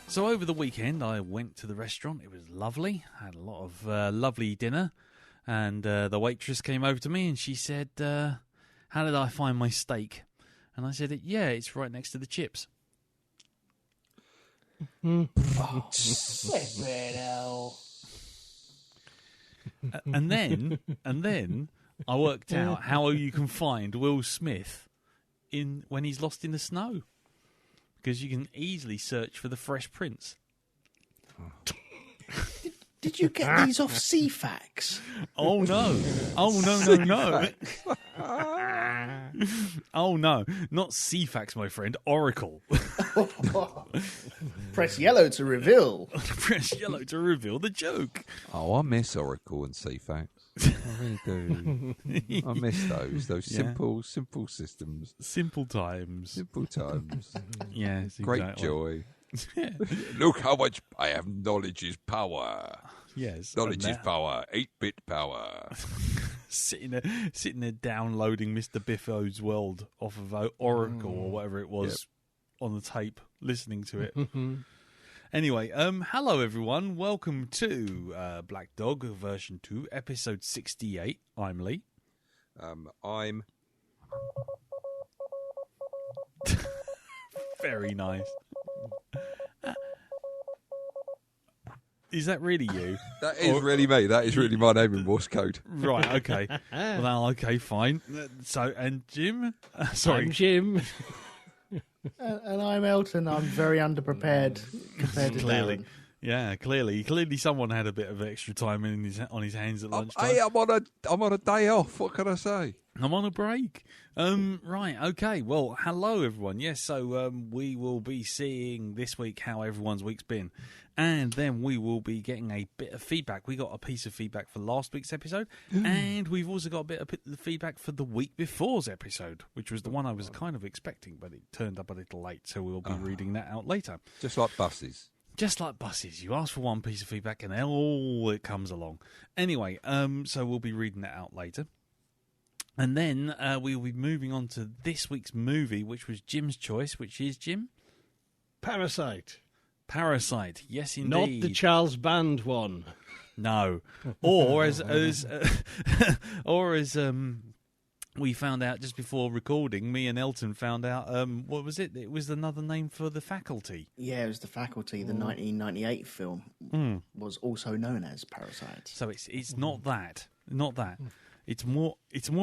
So over the weekend, I went to the restaurant. It was lovely. I had a lot of lovely dinner. And the waitress came over to me and she said, how did I find my steak? And I said, yeah, it's right next to the chips. And then I worked out how you can find Will Smith when he's lost in the snow. Because you can easily search for the Fresh Prince. Did you get these off CFAX? Oh, no. Oh, no. Oh, no. Not CFAX, my friend. Oracle. Press yellow to reveal. Press yellow to reveal the joke. Oh, I miss Oracle and CFAX. I really do. I miss those simple systems. Simple times. Simple times. Yes, Great exactly. joy. Look how much I have. Knowledge is power. Yes. Knowledge is power. 8-bit power. sitting there downloading Mr. Biffo's World off of Oracle or whatever it was on the tape, listening to it. Anyway, hello everyone. Welcome to Black Dog version 2, episode 68. I'm Lee. I'm very nice. Is that really you? That is really me. That is really my name in Morse code. Right, okay. Well, okay, fine. So, and Jim? Sorry. I'm Jim. And I'm Elton. I'm very underprepared compared to Clearly. Darren. Yeah, clearly someone had a bit of extra time on his hands at lunchtime. Hey, I'm on a day off. What can I say? I'm on a break. Right, okay. Well, hello everyone. Yes, so we will be seeing this week how everyone's week's been, and then we will be getting a bit of feedback. We got a piece of feedback for last week's episode, and we've also got a bit of feedback for the week before's episode, which was the one I was kind of expecting, but it turned up a little late, so we'll be reading that out later. Just like buses. Just like buses, you ask for one piece of feedback and then it comes along. Anyway, so we'll be reading that out later. And then we'll be moving on to this week's movie, which was Jim's choice, which is, Jim? Parasite. Parasite, yes indeed. Not the Charles Band one. No. Or as we found out just before recording, me and Elton found out, what was it? It was another name for The Faculty. Yeah, it was The Faculty. The 1998 film was also known as Parasite. So it's not that. Not that. It's more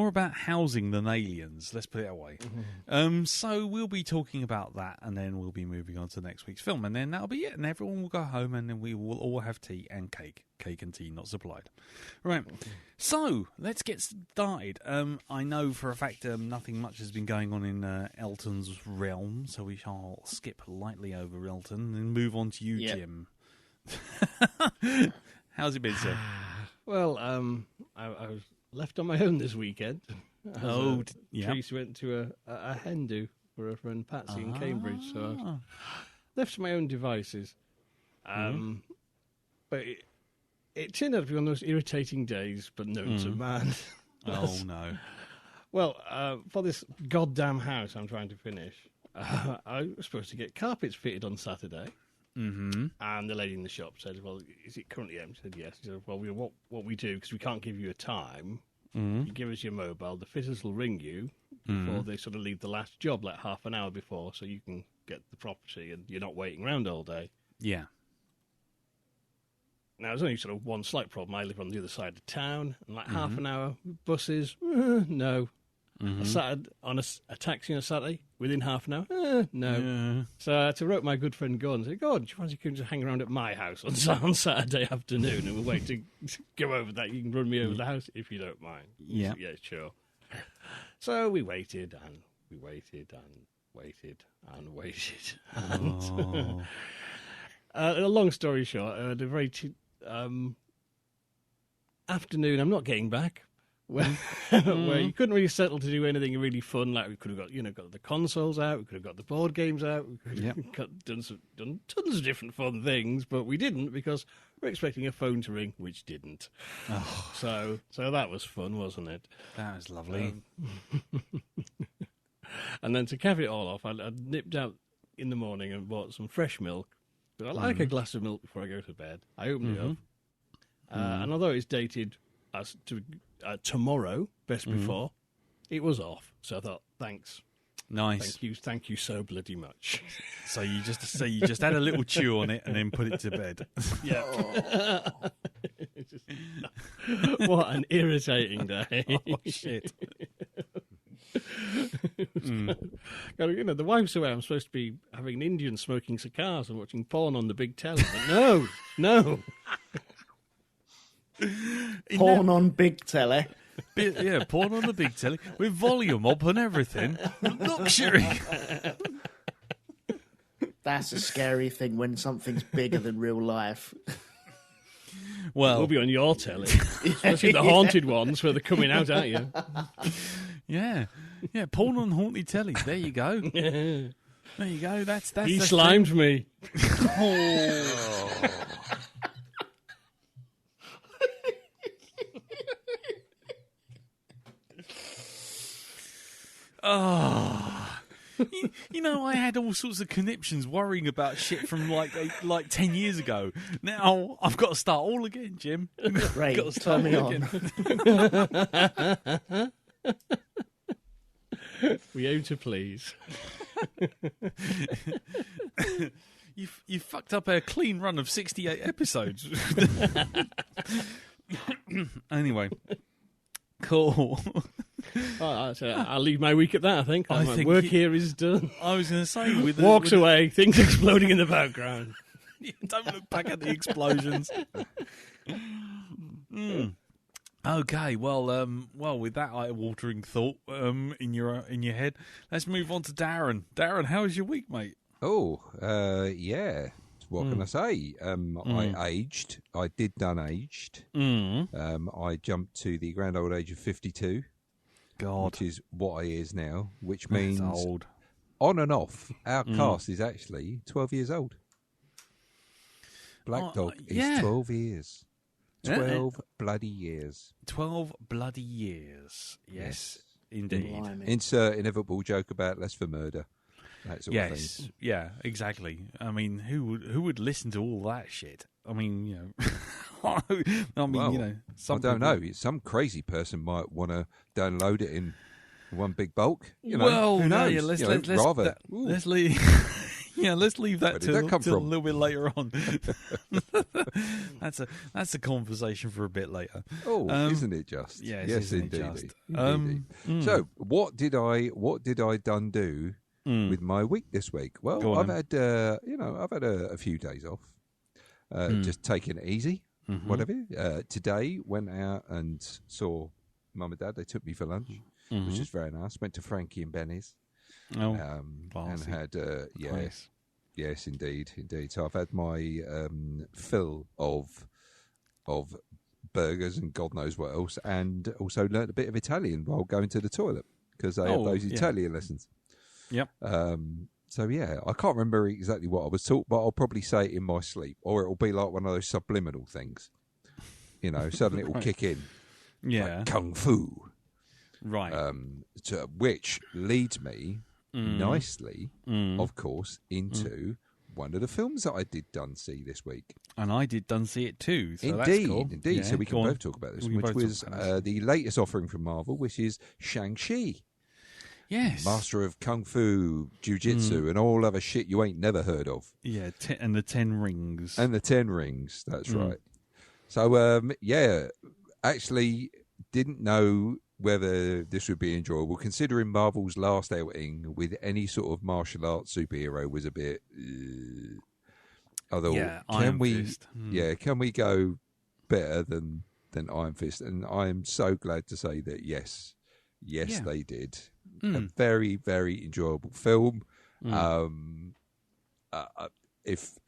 about housing than aliens, let's put it away. So we'll be talking about that, and then we'll be moving on to next week's film, and then that'll be it, and everyone will go home, and then we will all have tea and cake. Cake and tea not supplied. Right, so let's get started. I know for a fact nothing much has been going on in Elton's realm, so we shall skip lightly over Elton and move on to you, Jim. How's it been, sir? Well, I was left on my own this weekend. Tracy went to a hen do for her friend Patsy in Cambridge, so I was left to my own devices. But it turned out to be one of those irritating days, but known to man. Oh, no. Well, for this goddamn house I'm trying to finish, I was supposed to get carpets fitted on Saturday. And the lady in the shop said, well, is it currently empty? I said, yes. She said, well, what we do, because we can't give you a time, you give us your mobile, the fitters will ring you before they sort of leave the last job, like half an hour before, so you can get the property and you're not waiting around all day. Yeah. Now, there's only sort of one slight problem. I live on the other side of town, and like half an hour, buses, no. A taxi on a Saturday, within half an hour, no. Yeah. So I had to rope my good friend Gordon and say, Gordon, do you fancy you can just hang around at my house on Saturday afternoon, and we'll wait to go over that. You can run me over the house if you don't mind. Yeah. Yeah, sure. So we waited, and we waited, and waited, and waited. And, a long story short, the very afternoon, I'm not getting back, where you couldn't really settle to do anything really fun. Like we could have got the consoles out, we could have got the board games out, we could have done tons of different fun things, but we didn't because we're expecting a phone to ring, which didn't. Oh. So that was fun, wasn't it? That was lovely. And then to cap it all off, I nipped out in the morning and bought some fresh milk But I like a glass of milk before I go to bed. I opened it up. And although it's dated as to tomorrow, best before, it was off. So I thought, thanks. Nice. Thank you so bloody much. So you just had a little chew on it and then put it to bed. Yeah. What an irritating day. Oh, shit. The wife's away. I'm supposed to be having an Indian smoking cigars and watching porn on the big telly. But no. Porn on big telly. Yeah, porn on the big telly with volume up and everything. Luxury. That's a scary thing when something's bigger than real life. Well, we'll be on your telly, especially the haunted ones where they're coming out at you. Yeah, porn on haunted telly. There you go. There you go. That's he slimed me. Oh. Oh, I had all sorts of conniptions worrying about shit from like 10 years ago. Now I've got to start all again, Jim. Right, got to start turn me all on. We aim to please. You fucked up a clean run of 68 episodes. Anyway, cool. I'll leave my week at that, I think. I My think work here is done. I was going to say... Walks away, things exploding in the background. Don't look back at the explosions. Okay, well, with that eye-watering thought in your head, let's move on to Darren. Darren, how was your week, mate? Oh, yeah. What can I say? I aged. I did done aged. I jumped to the grand old age of 52. God. Which is what I is now, which means that's old. On and off, our cast is actually 12 years old. Black Dog is 12 years. 12 bloody years. 12 bloody years. Yes, indeed. Blimey. Insert inevitable joke about less for murder. That sort of thing. Yeah, exactly. I mean, who would listen to all that shit? I mean, I don't know. Some crazy person might want to download it in one big bulk. Well, who knows? Yeah, let's leave. Yeah, let's leave that till a little bit later on. That's a conversation for a bit later. Oh, isn't it just? Yes, indeed. So, what did I done do with my week this week? Well, I've had a few days off, just taking it easy, whatever. Today went out and saw Mum and Dad. They took me for lunch, which was very nice. Went to Frankie and Benny's. And had yes, indeed. So I've had my fill of burgers and God knows what else, and also learnt a bit of Italian while going to the toilet because I have those Italian lessons. Yep. So yeah, I can't remember exactly what I was taught, but I'll probably say it in my sleep, or it'll be like one of those subliminal things. Suddenly it will kick in. Yeah. Like kung fu. Right. Which leads me nicely, of course, into one of the films that I did see this week. And I did see it too. So indeed, that's cool. Indeed. Yeah, so we can both talk about this, which was the latest offering from Marvel, which is Shang Chi. Yes. Master of Kung Fu, Jiu-Jitsu, and all other shit you ain't never heard of. Yeah, and the 10 rings. And the 10 rings, that's right. So, actually didn't know whether this would be enjoyable, considering Marvel's last outing with any sort of martial arts superhero was a bit... although, can we go better than Iron Fist? And I'm so glad to say that yes, they did. A very, very enjoyable film. If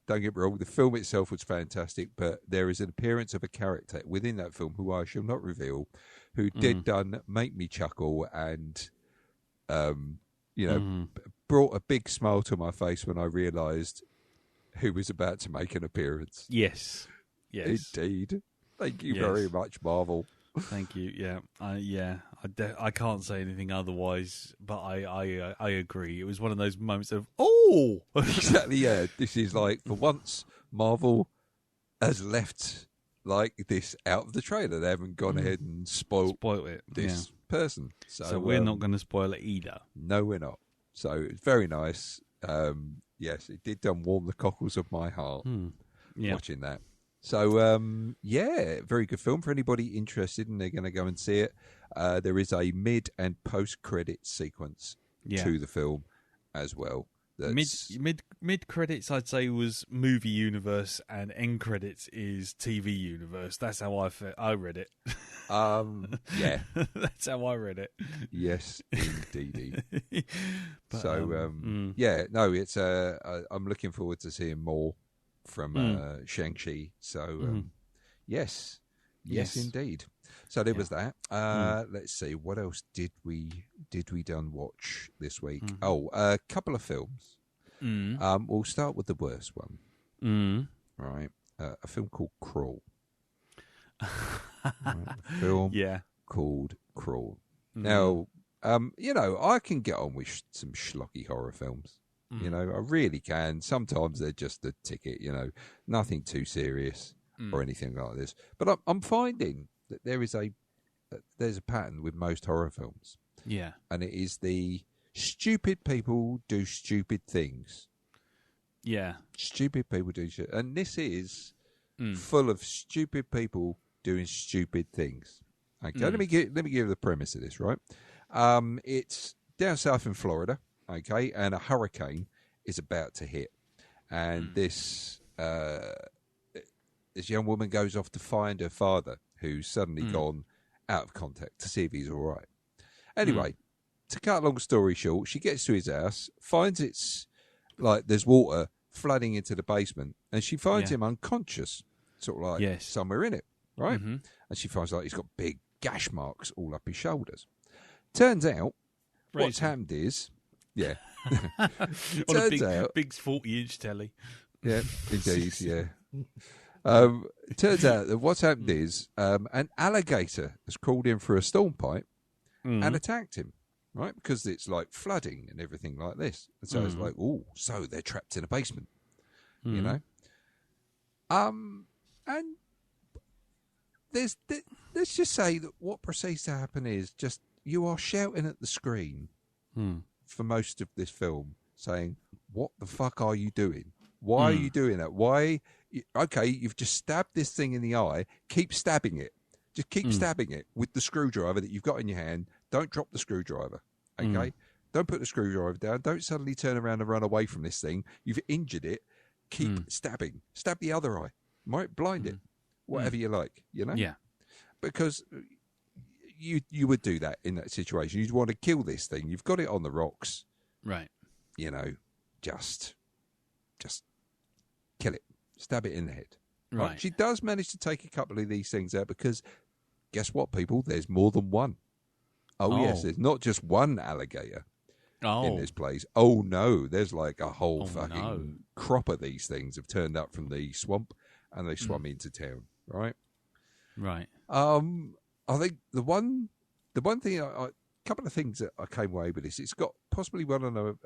don't get me wrong, the film itself was fantastic, but there is an appearance of a character within that film who I shall not reveal, who did make me chuckle and, brought a big smile to my face when I realised who was about to make an appearance. Yes. Indeed. Thank you very much, Marvel. Thank you. Yeah, I can't say anything otherwise. But I agree. It was one of those moments of Exactly. Yeah, this is like for once Marvel has left like this out of the trailer. They haven't gone ahead and spoiled it. this person. So we're not going to spoil it either. No, we're not. So it's very nice. Yes, it did warm the cockles of my heart watching that. So, very good film for anybody interested, and they're going to go and see it. There is a mid and post-credit sequence to the film as well. Mid credits, I'd say, was movie universe, and end credits is TV universe. That's how I read it. Yeah, that's how I read it. Yes, indeed. But, it's. I'm looking forward to seeing more from Shang Chi. So, yes, indeed. So there was that. Let's see, what else did we done watch this week? A couple of films. We'll start with the worst one. Right, a film called Crawl. Called Crawl. Now, I can get on with some schlocky horror films. I really can. Sometimes they're just a ticket. Nothing too serious or anything like this. But I'm finding that there's a pattern with most horror films. Yeah. And it is the stupid people do stupid things. Yeah. Stupid people do shit. And this is full of stupid people doing stupid things. Okay, let me give you the premise of this, right? It's down south in Florida, okay, and a hurricane is about to hit. And this young woman goes off to find her father, who's suddenly gone out of contact, to see if he's all right. Anyway, to cut a long story short, she gets to his house, finds it's like there's water flooding into the basement, and she finds him unconscious, sort of like somewhere in it, right? And she finds like he's got big gash marks all up his shoulders. Turns out, what's happened is, on a big 40-inch telly. Yeah, indeed, yeah. Turns out that what's happened is an alligator has crawled in through a storm pipe and attacked him, right? Because it's like flooding and everything like this. And so it's like, so they're trapped in a basement, you know? And let's just say that what proceeds to happen is just you are shouting at the screen for most of this film saying, what the fuck are you doing? Why are you doing that? Why? Okay, you've just stabbed this thing in the eye. Keep stabbing it. Just keep stabbing it with the screwdriver that you've got in your hand. Don't drop the screwdriver, okay? Don't put the screwdriver down. Don't suddenly turn around and run away from this thing. You've injured it. Keep stabbing. Stab the other eye. Might blind it. Whatever you like, you know? Yeah. Because you would do that in that situation. You'd want to kill this thing. You've got it on the rocks. Right. You know, just kill it. Stab it in the head. Right. She does manage to take a couple of these things out because guess what, people? There's more than one. Oh. Yes, there's not just one alligator in this place. Oh, no. There's like a whole crop of these things have turned up from the swamp and they swum into town, right? Right. I think the one thing, a couple of things that I came away with this, it's got possibly one of them,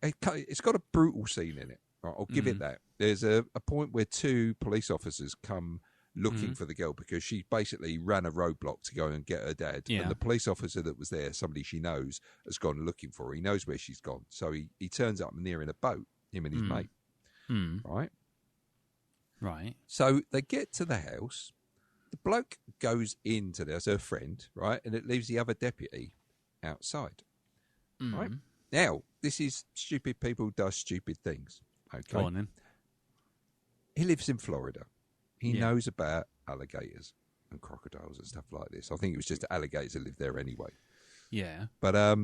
it's got a brutal scene in it. Right, I'll give it that. There's a point where two police officers come looking for the girl because she basically ran a roadblock to go and get her dad. Yeah. And the police officer that was there, somebody she knows, has gone looking for her. He knows where she's gone. So he turns up near in a boat, him and his mate. Right? Right. So they get to the house. The bloke goes into there as her friend, right? And it leaves the other deputy outside. Right? Now, this is stupid people does stupid things. Okay. Go on then. He lives in Florida. He knows about alligators and crocodiles and stuff like this. I think it was just alligators that live there anyway. Yeah. But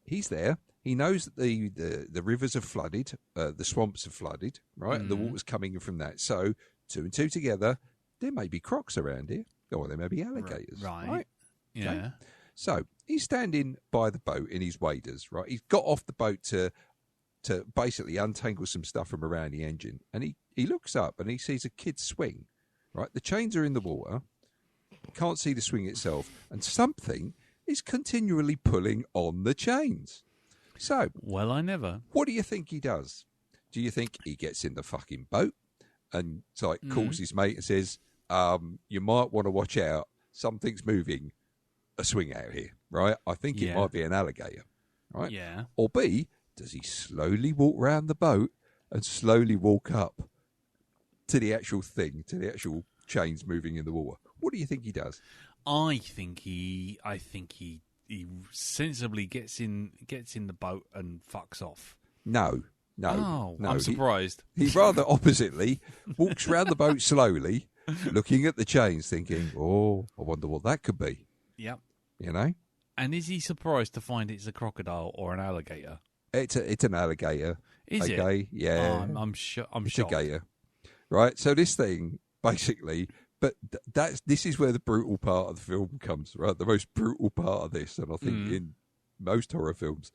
he's there. He knows that the rivers are flooded, the swamps are flooded, right? And the water's coming in from that. So 2 and 2 together, there may be crocs around here, or there may be alligators. Right. Yeah. Okay? So he's standing by the boat in his waders, right? He's got off the boat to basically untangle some stuff from around the engine. And he looks up and he sees a kid swing, right? The chains are in the water. can't see the swing itself, and something is continually pulling on the chains. So, well, I never. What do you think he does? Do you think he gets in the fucking boat and calls his mate and says, you might want to watch out, something's moving a swing out here, right? I think it might be an alligator, right? Yeah. Or B, does he slowly walk round the boat and slowly walk up to the actual thing, to the actual chains moving in the water? What do you think he does? I think he sensibly gets in the boat and fucks off. No. Oh, I'm surprised. He rather oppositely walks round the boat slowly, looking at the chains, thinking, "Oh, I wonder what that could be." Yep. You know. And is he surprised to find it's a crocodile or an alligator? It's an alligator. Is it? Okay, yeah. Oh, I'm shocked. It's a gator, right? So this thing basically, but this is where the brutal part of the film comes, right? The most brutal part of this, and I think in most horror films,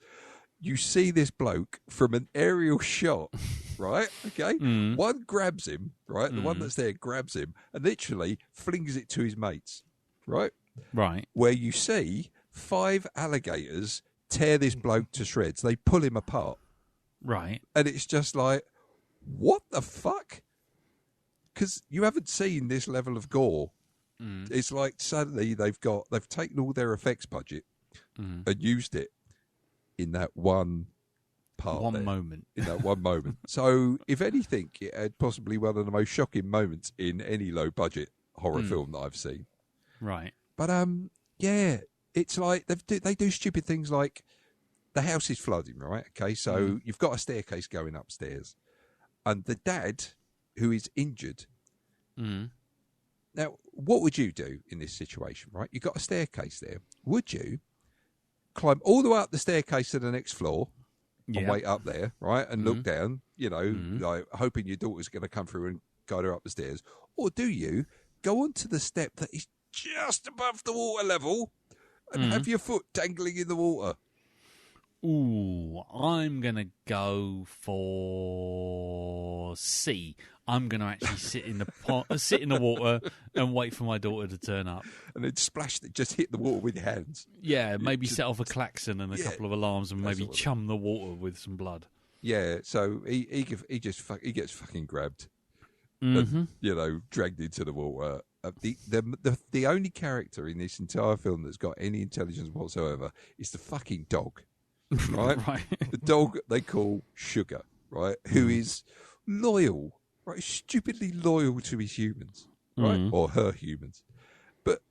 you see this bloke from an aerial shot, right? Okay, one grabs him, right? The one that's there grabs him and literally flings it to his mates, right? Right. Where you see 5 alligators tear this bloke to shreds. They pull him apart. Right. And it's just like, what the fuck? Because you haven't seen this level of gore. It's like suddenly they've taken all their effects budget and used it in that one part. Moment. In that one moment. So, if anything, it had possibly one of the most shocking moments in any low-budget horror film that I've seen. Right. But, it's like they do stupid things like the house is flooding, right? Okay, so you've got a staircase going upstairs. And the dad, who is injured... Now, what would you do in this situation, right? You've got a staircase there. Would you climb all the way up the staircase to the next floor and wait up there, right, and look down, like hoping your daughter's going to come through and guide her up the stairs? Or do you go onto the step that is just above the water level and have your foot dangling in the water? Ooh, I'm going to go for C. I'm going to actually sit in the water and wait for my daughter to turn up. And then just hit the water with your hands. Yeah, maybe set off a klaxon and a couple of alarms and maybe chum the water with some blood. Yeah, so he gets fucking grabbed. And, dragged into the water. The only character in this entire film that's got any intelligence whatsoever is the fucking dog. Right? Right. The dog they call Sugar, right? Who is loyal, right? Stupidly loyal to his humans, right? Or her humans. But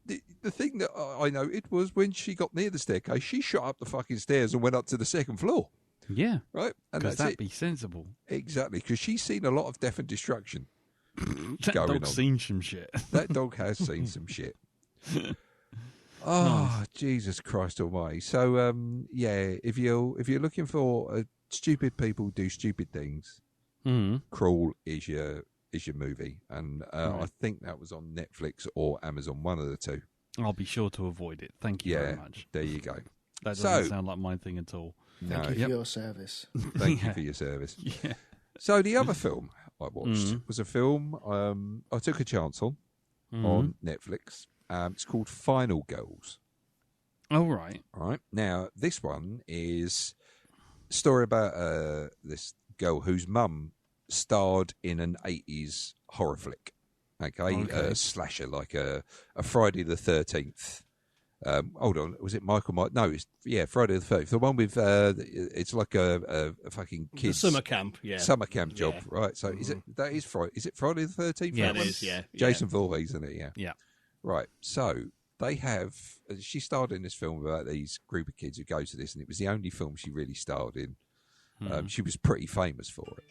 the thing that I noted was when she got near the staircase, she shot up the fucking stairs and went up to the second floor. Yeah. Right? Because that'd be sensible. Exactly, because she's seen a lot of death and destruction. That dog's seen some shit. That dog has seen some shit. Oh, nice. Jesus Christ Almighty! So, if you're looking for stupid people do stupid things, Crawl is your movie, and I think that was on Netflix or Amazon, one of the two. I'll be sure to avoid it. Thank you very much. There you go. That doesn't sound like my thing at all. Thank you for your service. Thank you for your service. Yeah. So the other film I watched was a film I took a chance on Netflix. It's called Final Girls. Oh, right. Right. Now, this one is a story about this girl whose mum starred in an 80s horror flick. Okay. A slasher, like a Friday the 13th. Hold on, was it Michael Myers? No, Friday the 13th. The one with it's like a fucking kids summer camp, summer camp job, right? So is it Friday? Is it Friday the 13th? Yeah, it is. Yeah, Jason Voorhees, isn't it? Yeah. Right. So they have. She starred in this film about these group of kids who go to this, and it was the only film she really starred in. She was pretty famous for it.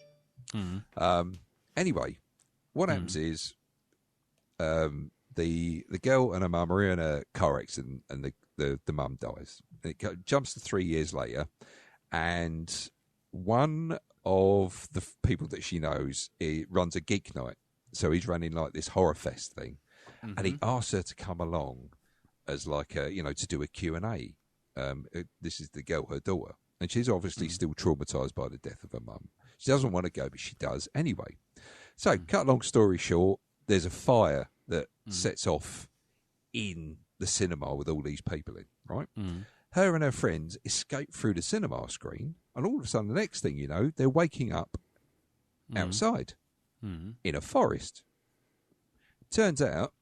Anyway, what happens is the girl and her mum are in a car accident, and the mum dies. It jumps to 3 years later, and one of the people that she knows runs a geek night, so he's running like this horror fest thing, and he asks her to come along as like to do a Q&A. This is the girl, her daughter, and she's obviously still traumatized by the death of her mum. She doesn't want to go, but she does anyway. So, cut long story short, there's a fire that sets off in the cinema with all these people in, right? Her and her friends escape through the cinema screen, and all of a sudden, the next thing you know, they're waking up outside in a forest. Turns out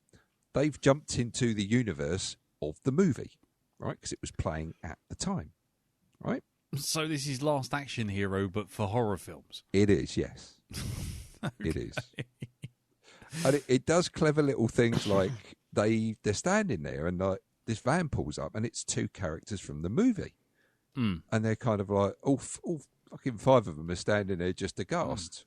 they've jumped into the universe of the movie, right? Because it was playing at the time, right? So this is Last Action Hero, but for horror films. It is, yes. It is. And it does clever little things like they're standing there and like this van pulls up and it's two characters from the movie. And they're kind of like, all fucking five of them are standing there just aghast.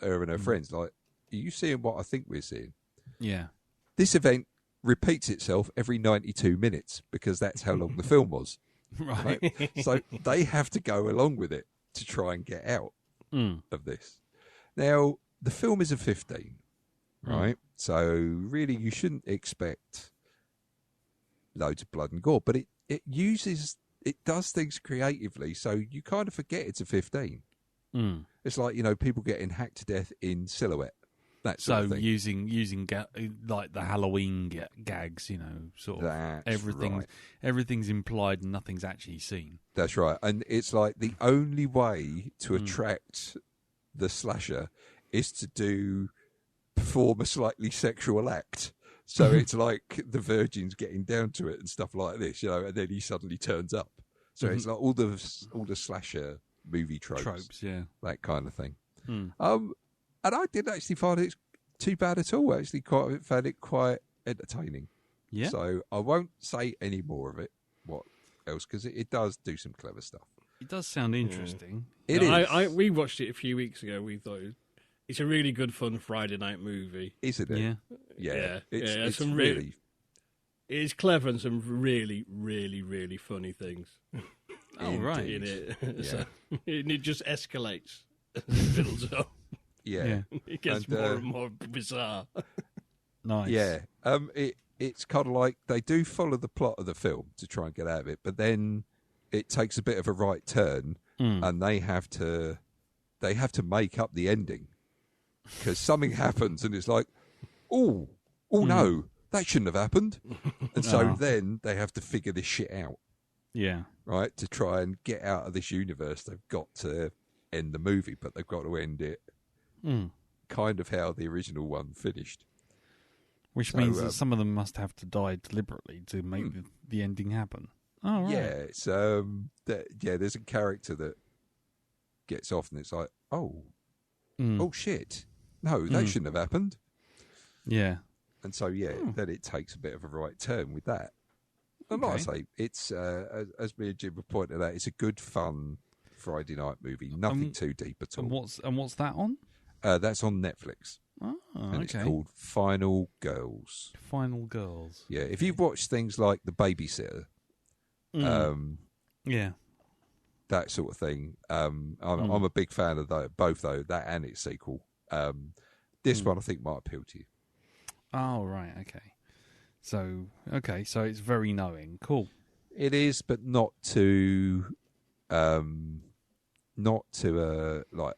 Her and her friends, like, are you seeing what I think we're seeing? Yeah. This event repeats itself every 92 minutes because that's how long the film was. Right? So they have to go along with it to try and get out of this. Now, the film is a 15, right? So really you shouldn't expect loads of blood and gore, but it does things creatively, so you kind of forget it's a 15. It's like, people getting hacked to death in silhouette. That sort of thing. using like the Halloween gags, sort of. That's right. Everything's implied and nothing's actually seen. That's right. And it's like the only way to attract the slasher is to perform a slightly sexual act. So it's like the virgin's getting down to it and stuff like this, and then he suddenly turns up. So it's like all the slasher movie tropes, yeah, that kind of thing. And I didn't actually find it too bad at all. I actually found it quite entertaining. Yeah. So I won't say any more of it. What else? Because it does do some clever stuff. It does sound interesting. It is. We watched it a few weeks ago. We thought it's a really good, fun Friday night movie. Isn't it? Yeah. It's some really... It's clever and some really, really, really funny things. Right. In it. So, it just escalates as it builds up. Yeah. It gets more and more bizarre. Nice. Yeah. It's kind of like they do follow the plot of the film to try and get out of it, but then it takes a bit of a right turn and they have to make up the ending because something happens and it's like, oh no, that shouldn't have happened. And so then they have to figure this shit out. Yeah. Right? To try and get out of this universe, they've got to end the movie, but they've got to end it kind of how the original one finished. Which means that some of them must have to die deliberately to make the ending happen. Oh, right. Yeah, it's there's a character that gets off and it's like, oh shit. No, that shouldn't have happened. Yeah. And so, then it takes a bit of a right turn with that. And like I say, it's, as me and Jim have pointed out, it's a good, fun Friday night movie. Nothing too deep at all. And what's that on? That's on Netflix. Oh, and it's called Final Girls. Final Girls. Yeah, if you've watched things like The Babysitter, that sort of thing, I'm a big fan of both that and its sequel. This one I think might appeal to you. Oh, right, okay. So it's very knowing. Cool. It is, but not to like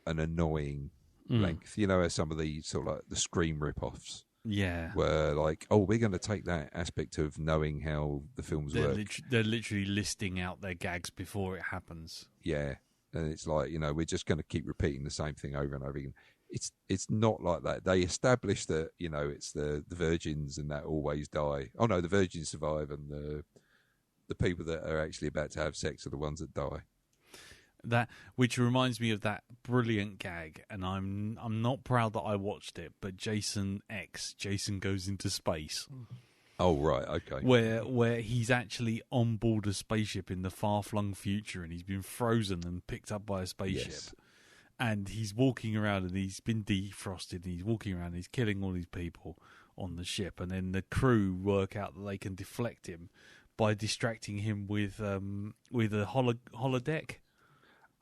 an annoying length. As some of the sort of like the Scream rip-offs. Yeah. Were like, we're going to take that aspect of knowing how the films work. They're literally listing out their gags before it happens. Yeah. And it's like, we're just going to keep repeating the same thing over and over again. It's not like that. They establish that, it's the virgins and that always die. Oh, no, the virgins survive and the people that are actually about to have sex are the ones that die. That, which reminds me of that brilliant gag, and I'm not proud that I watched it, but Jason Goes into Space. Oh, right, okay. Where he's actually on board a spaceship in the far-flung future, and he's been frozen and picked up by a spaceship. Yes. And he's walking around, and he's been defrosted, and he's walking around, and he's killing all these people on the ship, and then the crew work out that they can deflect him by distracting him with a holodeck.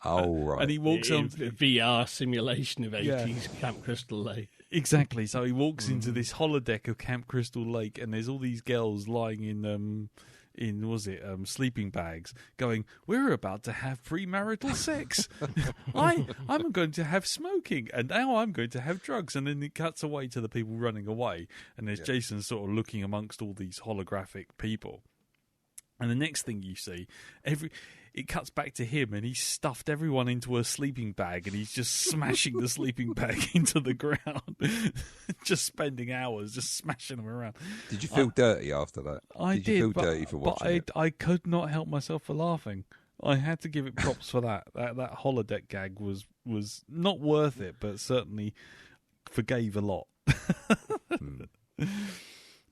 Oh, right. And he walks on VR simulation of 80s Camp Crystal Lake. Exactly. So he walks into this holodeck of Camp Crystal Lake, and there's all these girls lying in sleeping bags, going, "We're about to have premarital sex. I'm going to have smoking, and now I'm going to have drugs." And then it cuts away to the people running away, and there's Jason sort of looking amongst all these holographic people. And the next thing you see, it cuts back to him, and he's stuffed everyone into a sleeping bag, and he's just smashing the sleeping bag into the ground, just spending hours just smashing them around. Did you feel dirty after that? Did you feel dirty for watching it? I could not help myself for laughing. I had to give it props for that. That holodeck gag was not worth it, but certainly forgave a lot.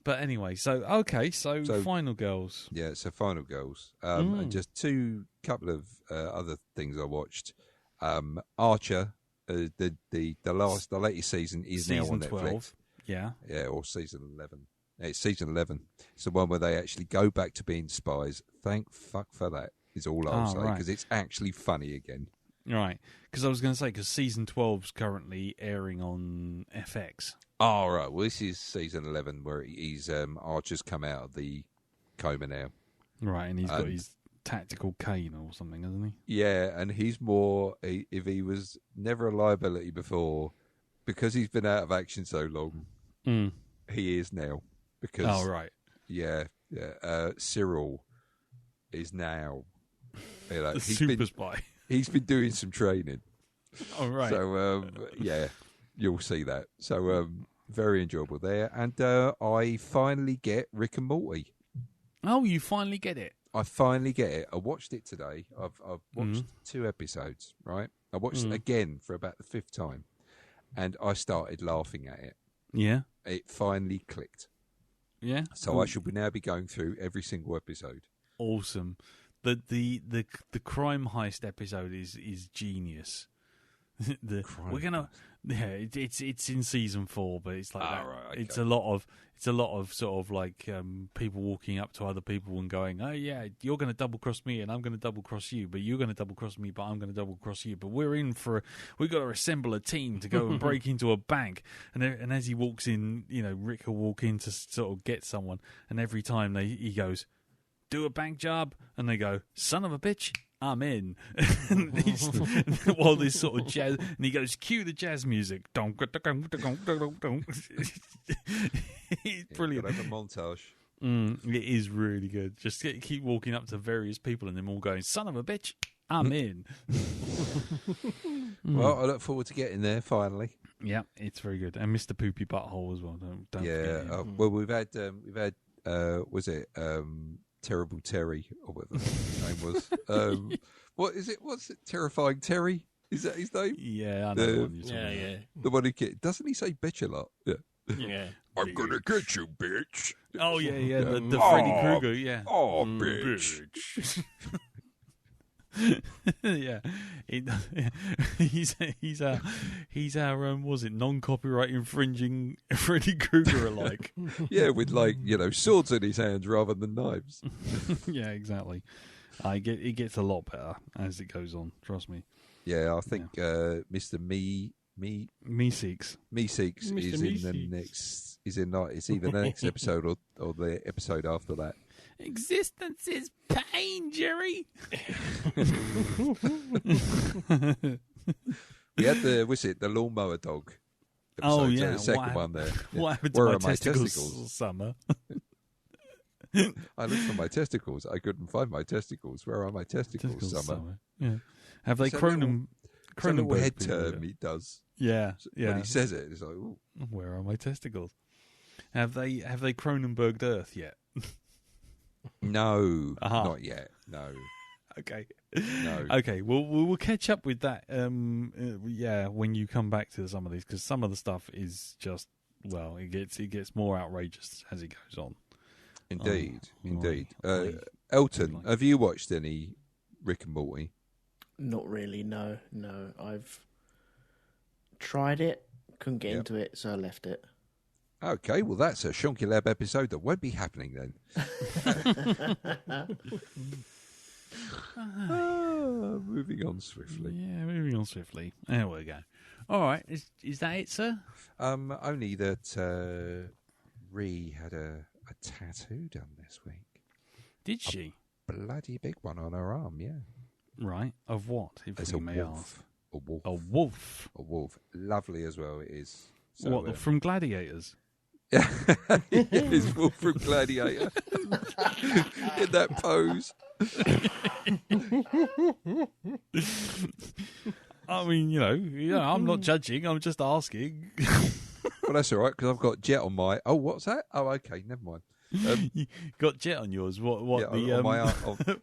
But anyway, so Final Girls. Yeah, so Final Girls. And just couple of other things I watched. Archer, the latest season is now on Netflix. 12. Yeah, or season 11. It's season 11. It's the one where they actually go back to being spies. Thank fuck for that. Is all I'll say, because it's actually funny again. Right, because I was going to say, because season 12's currently airing on FX. Oh, right. Well, this is season 11 where he's Archer's come out of the coma now. Right, and he's got his tactical cane or something, hasn't he? Yeah, and he's more, if he was never a liability before, because he's been out of action so long, he is now. Because, yeah. Cyril is now, the super spy. He's been doing some training. Oh, right. So, you'll see that. So, very enjoyable there. And I finally get Rick and Morty. Oh, you finally get it? I finally get it. I watched it today. I've watched 2 episodes, right? I watched it again for about the 5th time. And I started laughing at it. Yeah? It finally clicked. Yeah? So I shall now be going through every single episode. Awesome. The crime heist episode is genius. It's in season 4, but it's like that. Right, okay. It's a lot of sort of like people walking up to other people and going, "Oh yeah, you're going to double cross me, and I'm going to double cross you, but you're going to double cross me, but I'm going to double cross you. But we've got to assemble a team to go and break into a bank." And as he walks in, Rick will walk in to sort of get someone, and every time he goes, "Do a bank job," and they go, "Son of a bitch, I'm in." While this sort of jazz, and he goes, "Cue the jazz music." It's brilliant. Have a montage. It is really good. Just keep walking up to various people and them all going, "Son of a bitch, I'm in." Well, I look forward to getting there finally. Yeah, it's very good. And Mr. Poopy Butthole as well. Don't forget him. Well, we've had was it Terrible Terry, or whatever his name was. What is it? What's it? Terrifying Terry? Is that his name? Yeah, I know the one you're talking about. The one who doesn't he say bitch a lot? Yeah. Yeah. I'm gonna get you, bitch. Oh yeah. The Freddy Krueger. Yeah. Oh, bitch. Yeah, he's our was it non-copyright infringing Freddy Krueger alike? Yeah, with swords in his hands rather than knives. Yeah, exactly. It gets a lot better as it goes on. Trust me. Yeah, I think Mr. Meeseeks is in the next. It's either the next episode or the episode after that. Existence is pain, Jerry. We had the lawnmower dog episode, oh yeah, the second one there. What happened to my testicles? Summer. I looked for my testicles. I couldn't find my testicles. Where are my testicles, Summer? Yeah. Have they Cronenberg head term he does? Yeah. When he says it, it's like, ooh. Where are my testicles? Have they Cronenberged Earth yet? No, not yet. No. Okay. No. Okay. We'll catch up with that. When you come back to some of these, because some of the stuff is just it gets more outrageous as it goes on. Indeed. Elton, have you watched any Rick and Morty? Not really. No. I've tried it, couldn't get into it, so I left it. Okay, well, that's a Shonky Lab episode that won't be happening then. Moving on swiftly. Yeah, moving on swiftly. There we go. All right, is that it, sir? Only that Ree had a tattoo done this week. Did she? Bloody big one on her arm, yeah. Right. Of what? If It's we a may wolf. ask. A wolf. A wolf. A wolf. Lovely as well, it is. So, What, from Gladiators? It's Wolf from Gladiator. In that pose. I mean, you know, I'm not judging. I'm just asking. Well, that's all right, because I've got Jet on my... Oh, what's that? Oh, okay, never mind. You got Jet on yours. What yeah, the on my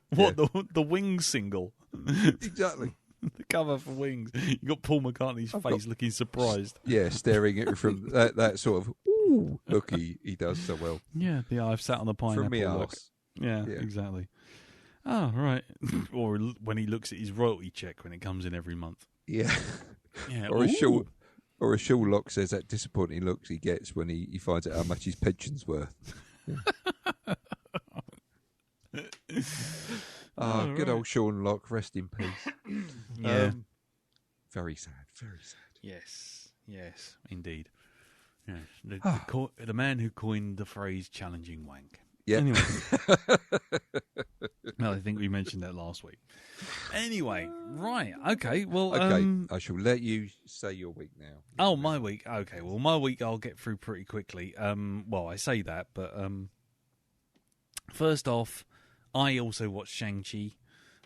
what the Wings single? Exactly. The cover for Wings. You got Paul McCartney's face looking surprised. Yeah, staring at it from that sort of ooh look he does so well. Yeah, the I've sat on the pineapple From me look. arse. Yeah, Yeah. exactly. Oh, right. Or when he looks at his royalty check when it comes in every month. Yeah. Yeah. Or a Sherlock says that disappointing looks he gets when he finds out how much his pension's worth. Yeah. Oh, good right. old Sean Locke, rest in peace. Yeah. Very sad, very sad. Yes, indeed. Yeah. The man who coined the phrase "challenging wank." Yeah. Anyway, no, I think we mentioned that last week. Anyway, right? Okay. Well, Okay, I shall let you say your week now. Oh, my week. Okay. Well, my week I'll get through pretty quickly. Well, I say that, but first off, I also watched Shang Chi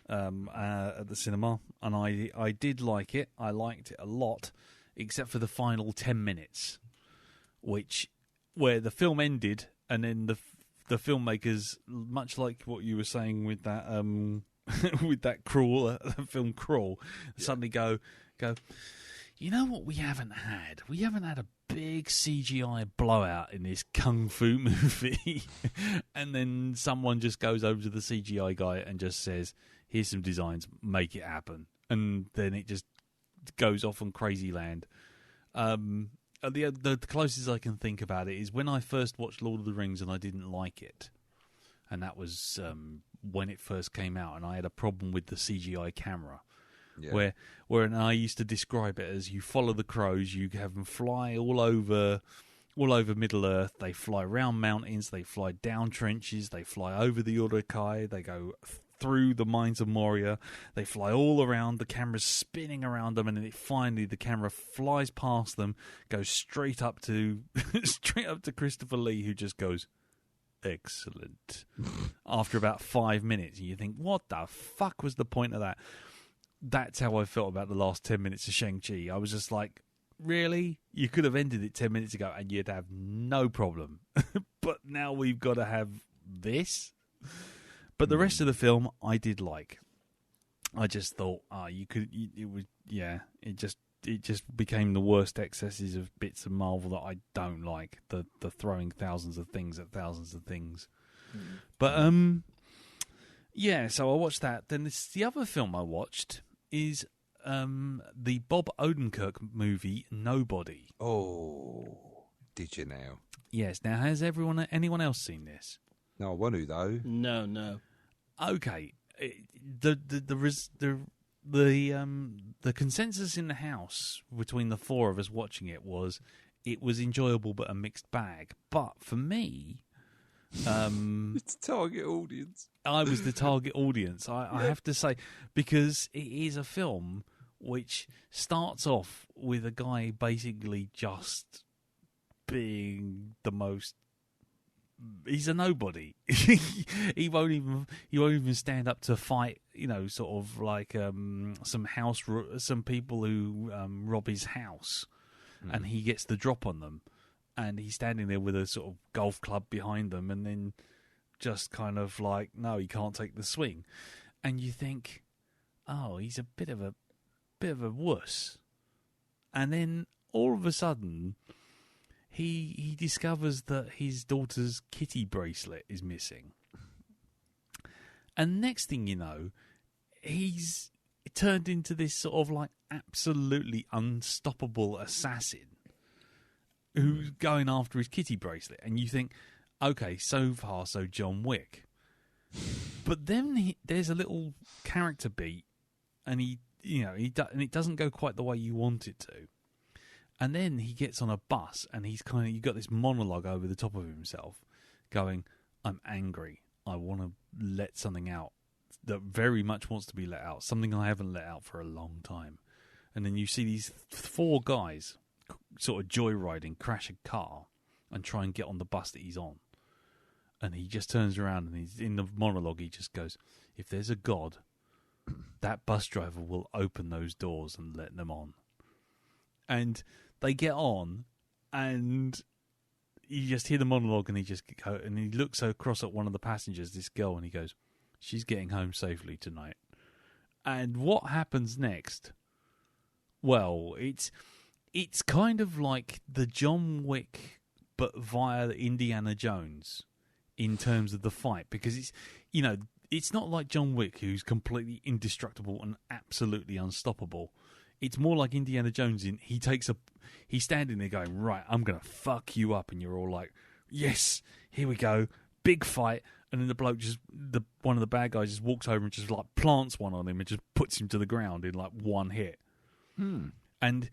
at the cinema, and I did like it. I liked it a lot, except for the final 10 minutes, where the film ended, and then the filmmakers, much like what you were saying with that with that film Crawl, suddenly go. You know what we haven't had? We haven't had a big CGI blowout in this kung fu movie. And then someone just goes over to the CGI guy and just says, here's some designs, make it happen. And then it just goes off on crazy land. The closest I can think about it is when I first watched Lord of the Rings and I didn't like it. And that was when it first came out, and I had a problem with the CGI camera. Yeah. Where I used to describe it as you follow the crows, you have them fly all over Middle Earth. They fly around mountains, they fly down trenches, they fly over the Uruk-hai, they go through the mines of Moria, they fly all around. The camera's spinning around them, and then finally the camera flies past them, goes straight up to Christopher Lee, who just goes, excellent. After about 5 minutes, and you think, what the fuck was the point of that? That's how I felt about the last 10 minutes of Shang-Chi. I was just like, really? You could have ended it 10 minutes ago and you'd have no problem. But now we've got to have this? But the rest of the film, I did like. I just thought, it just became the worst excesses of bits of Marvel that I don't like. The throwing thousands of things at thousands of things. But, yeah, so I watched that. Then the other film I watched is the Bob Odenkirk movie Nobody. Oh, did you now? Yes. Now, has anyone else seen this? No, I want to though. No. Okay. The consensus in the house between the four of us watching it was enjoyable but a mixed bag. But for me, it's a target audience. I was the target audience, I have to say, because it is a film which starts off with a guy basically just being the most. He's a nobody. He won't even stand up to fight. Sort of like some people who rob his house, and he gets the drop on them. And he's standing there with a sort of golf club behind them, and then just kind of like, no, he can't take the swing. And you think, oh, he's a bit of a wuss. And then all of a sudden, he discovers that his daughter's kitty bracelet is missing. And next thing you know, he's turned into this sort of like absolutely unstoppable assassin who's going after his kitty bracelet. And you think, okay, so far so John Wick. But then there's a little character beat, and and it doesn't go quite the way you want it to. And then he gets on a bus, and you've got this monologue over the top of himself, going, "I'm angry, I want to let something out that very much wants to be let out, something I haven't let out for a long time. And then you see these 4 guys sort of joyriding, crash a car, and try and get on the bus that he's on. And he just turns around and he's in the monologue. He just goes, "If there's a God, that bus driver will open those doors and let them on." And they get on, and you just hear the monologue, and he looks across at one of the passengers, this girl, and he goes, "She's getting home safely tonight." And what happens next? Well, it's kind of like the John Wick, but via Indiana Jones in terms of the fight, because it's not like John Wick, who's completely indestructible and absolutely unstoppable. It's more like Indiana Jones. He's standing there going, "Right, I'm gonna fuck you up," and you're all like, "Yes, here we go, big fight." And then the bloke one of the bad guys just walks over and just like plants one on him and just puts him to the ground in like one hit. And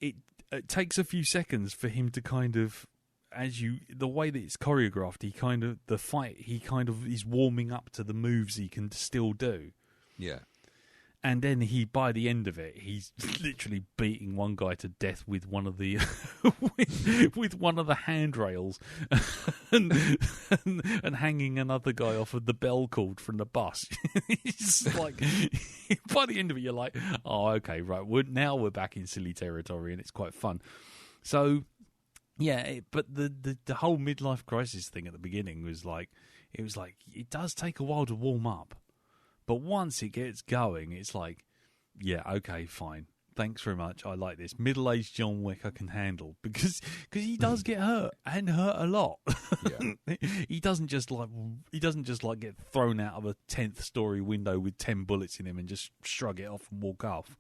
it takes a few seconds for him to kind of, the way that it's choreographed, he kind of is warming up to the moves he can still do. Yeah. And then by the end of it, he's literally beating one guy to death with one of the with one of the handrails, and hanging another guy off of the bell cord from the bus. It's like, by the end of it, you're like, "Oh, okay, right. We're back in silly territory, and it's quite fun." So, yeah, but the whole midlife crisis thing at the beginning was like, it does take a while to warm up. But once it gets going, it's like, yeah, okay, fine. Thanks very much. I like this. Middle-aged John Wick I can handle, because he does get hurt, and hurt a lot. Yeah. He doesn't just get thrown out of a 10th story window with 10 bullets in him and just shrug it off and walk off.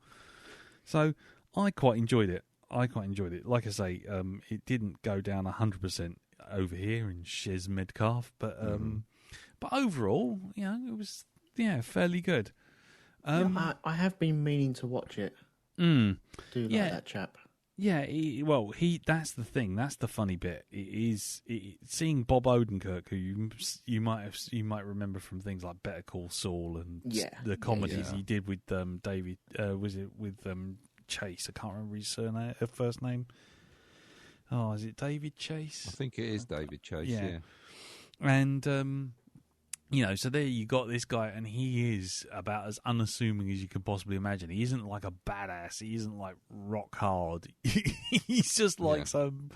So I quite enjoyed it. Like I say, it didn't go down 100% over here in Shez Medcalf, but overall, it was. Yeah, fairly good. I have been meaning to watch it. Do like that chap. Yeah, that's the thing. That's the funny bit. It is seeing Bob Odenkirk, who you might remember from things like Better Call Saul and the comedies he did with David. Was it with Chase? I can't remember his first name. Oh, is it David Chase? I think it is David Chase. Yeah. And so there you got this guy, and he is about as unassuming as you can possibly imagine. He isn't like a badass. He isn't like rock hard. He's just like some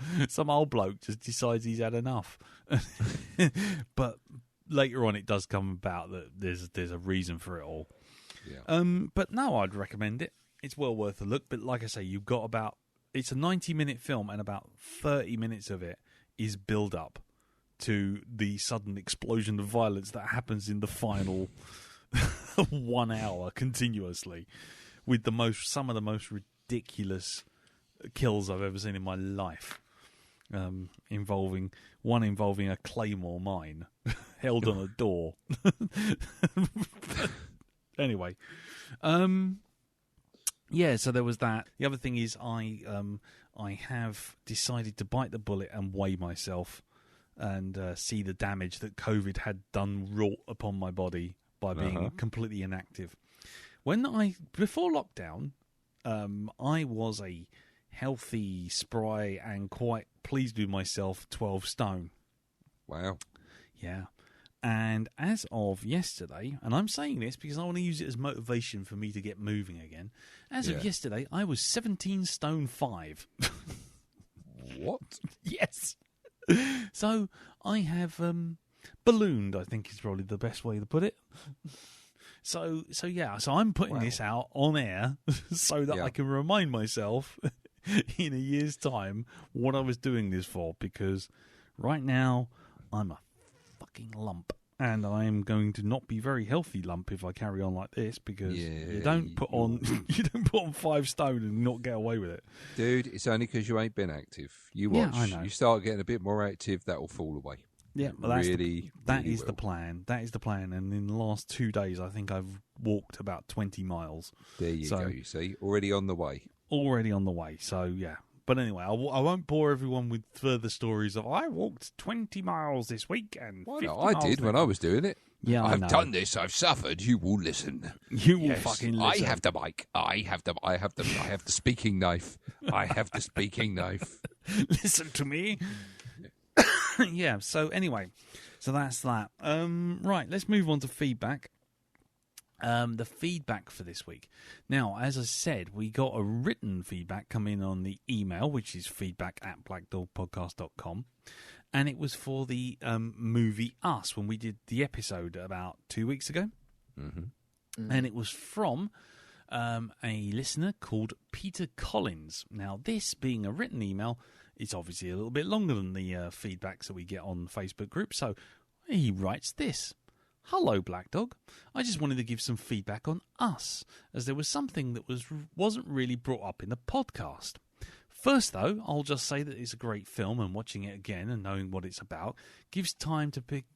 old bloke just decides he's had enough. But later on, it does come about that there's a reason for it all. Yeah. But no, I'd recommend it. It's well worth a look. But like I say, you've got it's a 90-minute film, and about 30 minutes of it is build up to the sudden explosion of violence that happens in the final 1 hour continuously, with some of the most ridiculous kills I've ever seen in my life, involving a claymore mine held on a door. Anyway, so there was that. The other thing is I have decided to bite the bullet and weigh myself and see the damage that COVID had wrought upon my body by being completely inactive. Before lockdown, I was a healthy, spry, and quite pleased with myself 12 stone. Wow. Yeah. And as of yesterday, and I'm saying this because I want to use it as motivation for me to get moving again. As of yesterday, I was 17 stone 5. What? Yes. So I have ballooned, I think is probably the best way to put it. So I'm putting this out on air so that I can remind myself in a year's time what I was doing this for, because right now I'm a fucking lump. And I am going to not be very healthy lump if I carry on like this, because you don't put on 5 stone and not get away with it, dude. It's only because you ain't been active. You watch. I know. You start getting a bit more active, that will fall away. Yeah, but that is the plan. That is the plan. And in the last 2 days, I think I've walked about 20 miles. There you go. You see, already on the way. Already on the way. So yeah, But anyway, I won't bore everyone with further stories of I walked 20 miles this week and 50 I did when I was doing it. Yeah, I've done this. I've suffered. You will listen. You will fucking listen. I have the mic. I have the speaking knife. I have the speaking knife. Listen to me. Yeah. So anyway, so that's that. Right. Let's move on to feedback. The feedback for this week. Now, as I said, we got a written feedback come in on the email, which is feedback@blackdogpodcast.com. And it was for the movie Us, when we did the episode about 2 weeks ago. Mm-hmm. And it was from a listener called Peter Collins. Now, this being a written email, it's obviously a little bit longer than the feedbacks that we get on Facebook group. So he writes this. Hello, Black Dog. I just wanted to give some feedback on Us, as there was something that wasn't really brought up in the podcast. First, though, I'll just say that it's a great film, and watching it again and knowing what it's about gives time to pick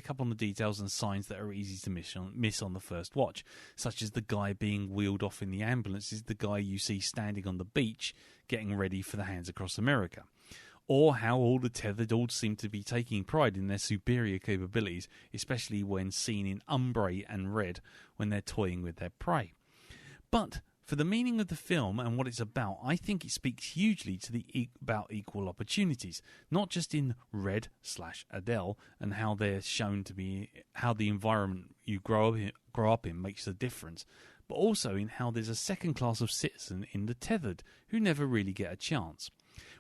up on the details and signs that are easy to miss on the first watch, such as the guy being wheeled off in the ambulance is the guy you see standing on the beach getting ready for the Hands Across America. Or how all the tethered all seem to be taking pride in their superior capabilities, especially when seen in ombre and red when they're toying with their prey. But for the meaning of the film and what it's about, I think it speaks hugely to about equal opportunities, not just in Red/Adele and how they're shown to be, how the environment you grow up in makes a difference, but also in how there's a second class of citizen in the tethered who never really get a chance.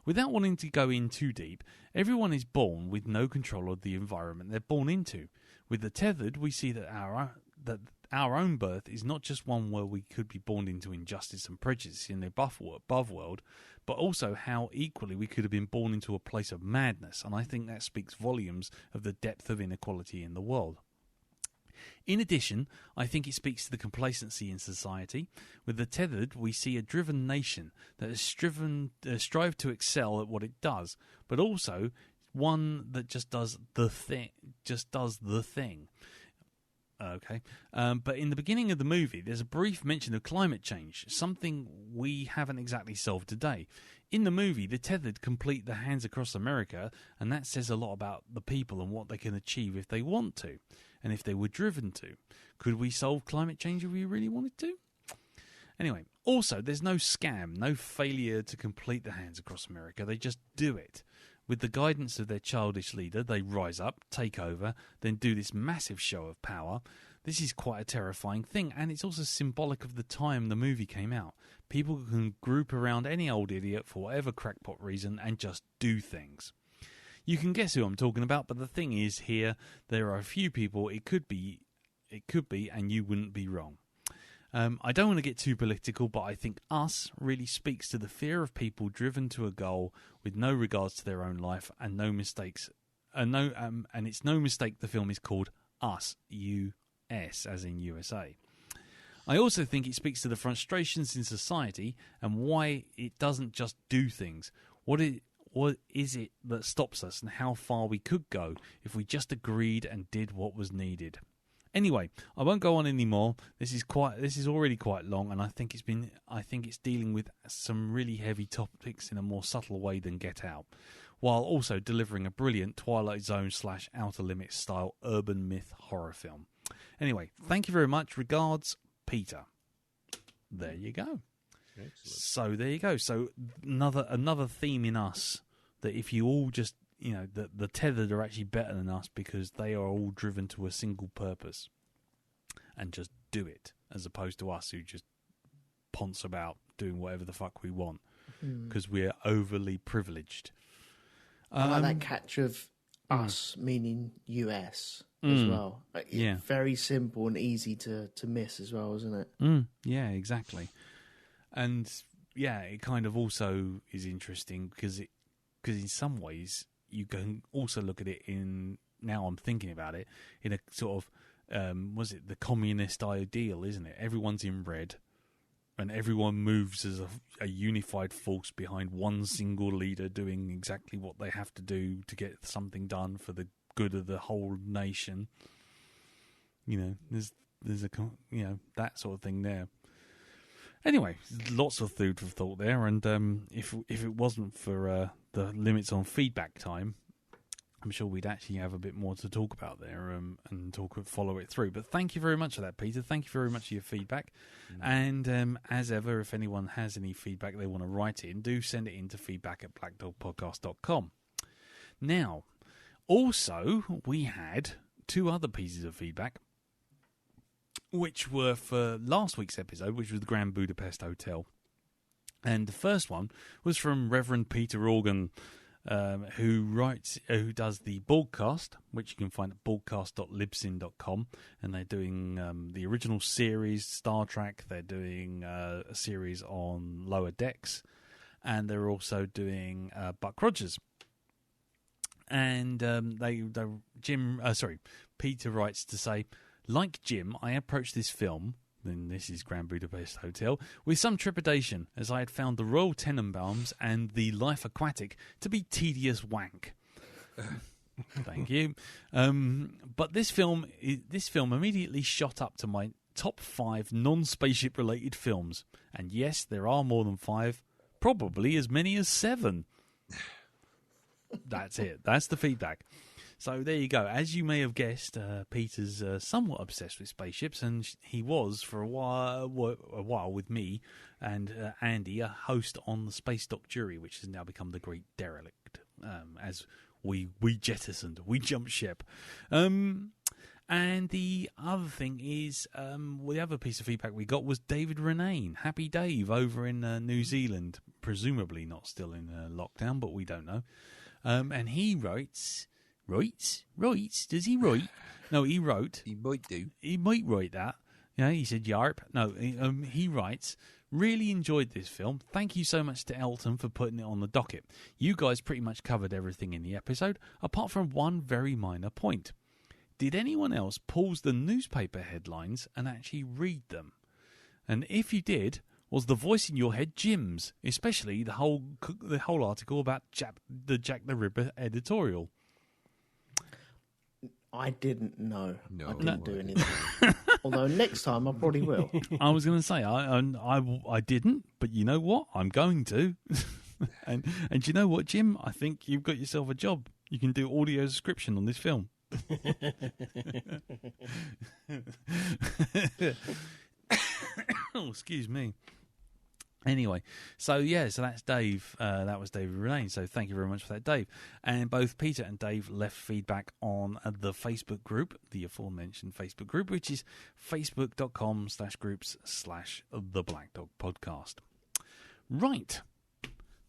Without wanting to go in too deep, everyone is born with no control of the environment they're born into. With the tethered, we see that our own birth is not just one where we could be born into injustice and prejudice in the above world, but also how equally we could have been born into a place of madness, and I think that speaks volumes of the depth of inequality in the world. In addition, I think it speaks to the complacency in society. With the tethered, we see a driven nation that has strived to excel at what it does, but also one that just does the thing. Okay. But in the beginning of the movie, there's a brief mention of climate change, something we haven't exactly solved today. In the movie, the tethered complete the Hands Across America, and that says a lot about the people and what they can achieve if they want to, and if they were driven to. Could we solve climate change if we really wanted to? Anyway, also, there's no scam, no failure to complete the Hands Across America. They just do it. With the guidance of their childish leader, they rise up, take over, then do this massive show of power. This is quite a terrifying thing, and it's also symbolic of the time the movie came out. People can group around any old idiot for whatever crackpot reason and just do things. You can guess who I'm talking about, but the thing is, here, there are a few people it could be, and you wouldn't be wrong. I don't want to get too political, but I think Us really speaks to the fear of people driven to a goal with no regards to their own life and no mistakes. And it's no mistake the film is called Us, U.S., as in USA. I also think it speaks to the frustrations in society and why it doesn't just do things. What is it that stops us, and how far we could go if we just agreed and did what was needed? Anyway, I won't go on anymore. This is already quite long, and I think it's dealing with some really heavy topics in a more subtle way than Get Out, while also delivering a brilliant Twilight Zone / Outer Limits style urban myth horror film. Anyway, thank you very much. Regards, Peter. There you go. Excellent. So there you go. So another theme in Us, that if you all just, the tethered are actually better than us because they are all driven to a single purpose and just do it, as opposed to us who just ponce about doing whatever the fuck we want because we're overly privileged. I like that catch of Us meaning US as well. Yeah. Very simple and easy to miss as well, isn't it? Yeah, exactly. And yeah, it kind of also is interesting because in some ways you can also look at it in, now I'm thinking about it, in a sort of, was it the communist ideal, isn't it? Everyone's in red and everyone moves as a unified force behind one single leader doing exactly what they have to do to get something done for the good of the whole nation. There's a, that sort of thing there. Anyway, lots of food for thought there, and if it wasn't for the limits on feedback time, I'm sure we'd actually have a bit more to talk about there and follow it through. But thank you very much for that, Peter. Thank you very much for your feedback. And as ever, if anyone has any feedback they want to write in, do send it in to feedback@blackdogpodcast.com. Now, also, we had 2 other pieces of feedback, which were for last week's episode, which was the Grand Budapest Hotel. And the first one was from Reverend Peter Organ, who does the broadcast, which you can find at broadcast.libsyn.com, and they're doing the original series Star Trek. They're doing a series on Lower Decks, and they're also doing Buck Rogers. And Peter writes to say, like Jim, I approached this film, and this is Grand Budapest Hotel, with some trepidation, as I had found the Royal Tenenbaums and the Life Aquatic to be tedious wank. Thank you. But this film immediately shot up to my top 5 non-spaceship related films. And yes, there are more than 5, probably as many as 7. That's it. That's the feedback. So there you go. As you may have guessed, Peter's somewhat obsessed with spaceships, and he was for a while with me and Andy, a host on the Space Dock Jury, which has now become the Great Derelict, as we jettisoned, we jumped ship. And the other thing is, the other piece of feedback we got was David Renane, Happy Dave, over in New Zealand, presumably not still in lockdown, but we don't know. And he writes... Writes? Does he write? No, he wrote. He might do. He might write that. Yeah, he said yarp. No, he writes, really enjoyed this film. Thank you so much to Elton for putting it on the docket. You guys pretty much covered everything in the episode, apart from one very minor point. Did anyone else pause the newspaper headlines and actually read them? And if you did, was the voice in your head Jim's, especially the whole article about the Jack the Ripper editorial? I didn't know. No, I didn't do anything. Although next time I probably will. I was going to say I didn't, but you know what? I'm going to. and you know what, Jim? I think you've got yourself a job. You can do audio description on this film. Oh, excuse me. Anyway, so that's Dave. That was David Renane. So thank you very much for that, Dave. And both Peter and Dave left feedback on the Facebook group, the aforementioned Facebook group, which is facebook.com/groups/The Black Dog Podcast. Right.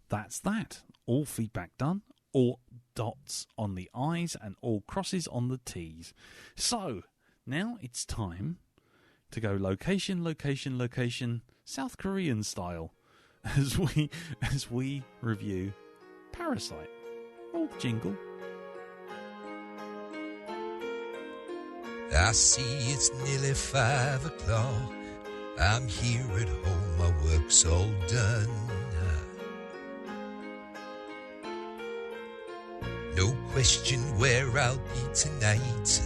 That's that. All feedback done. All dots on the I's and all crosses on the T's. So now it's time to go location, South Korean style, as we review Parasite. Roll the jingle. I see it's nearly 5 o'clock. I'm here at home, my work's all done. No question where I'll be tonight,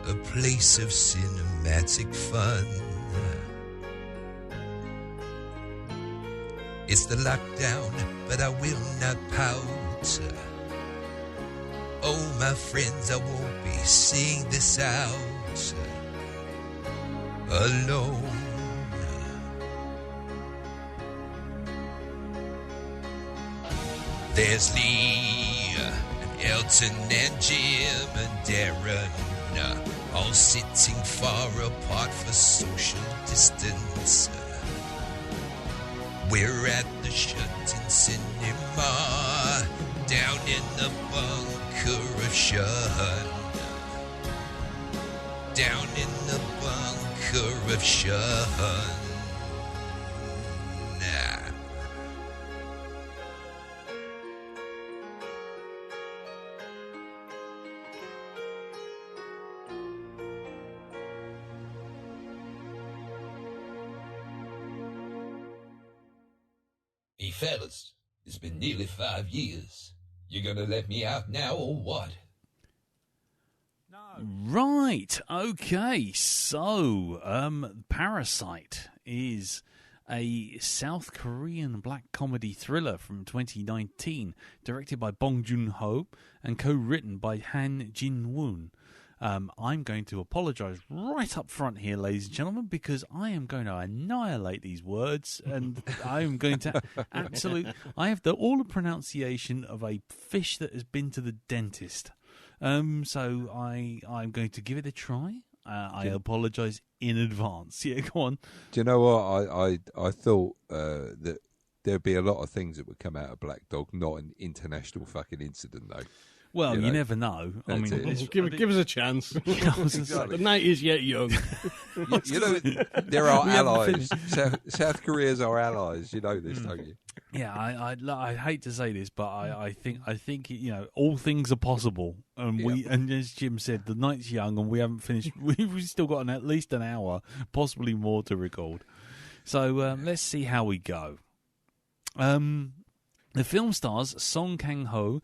a place of cinematic fun. It's the lockdown, but I will not pout. Oh, my friends, I won't be seeing this out alone. There's Lee and Elton and Jim and Darren, all sitting far apart for social distance. We're at the shut-in cinema, down in the bunker of Shun. Down in the bunker of Shun. Hey fellas, it's been nearly 5 years. You gonna let me out now or what? No. Right, okay, so Parasite is a South Korean black comedy thriller from 2019, directed by Bong Joon-Ho and co-written by Han Jin-woon. I'm going to apologise right up front here, ladies and gentlemen, because I am going to annihilate these words, and I am going to I have all the pronunciation of a fish that has been to the dentist. So I'm going to give it a try. I apologise in advance. Yeah, go on. Do you know what? I thought that there'd be a lot of things that would come out of Black Dog, not an international fucking incident, though. Well, you never know. I mean, give us a chance. The night is yet young. you know, there are allies. South Korea's our allies. You know this, don't you? Yeah, I hate to say this, but I think all things are possible, and as Jim said, the night's young, and we haven't finished. We've still got at least an hour, possibly more, to record. So let's see how we go. The film stars Song Kang-ho,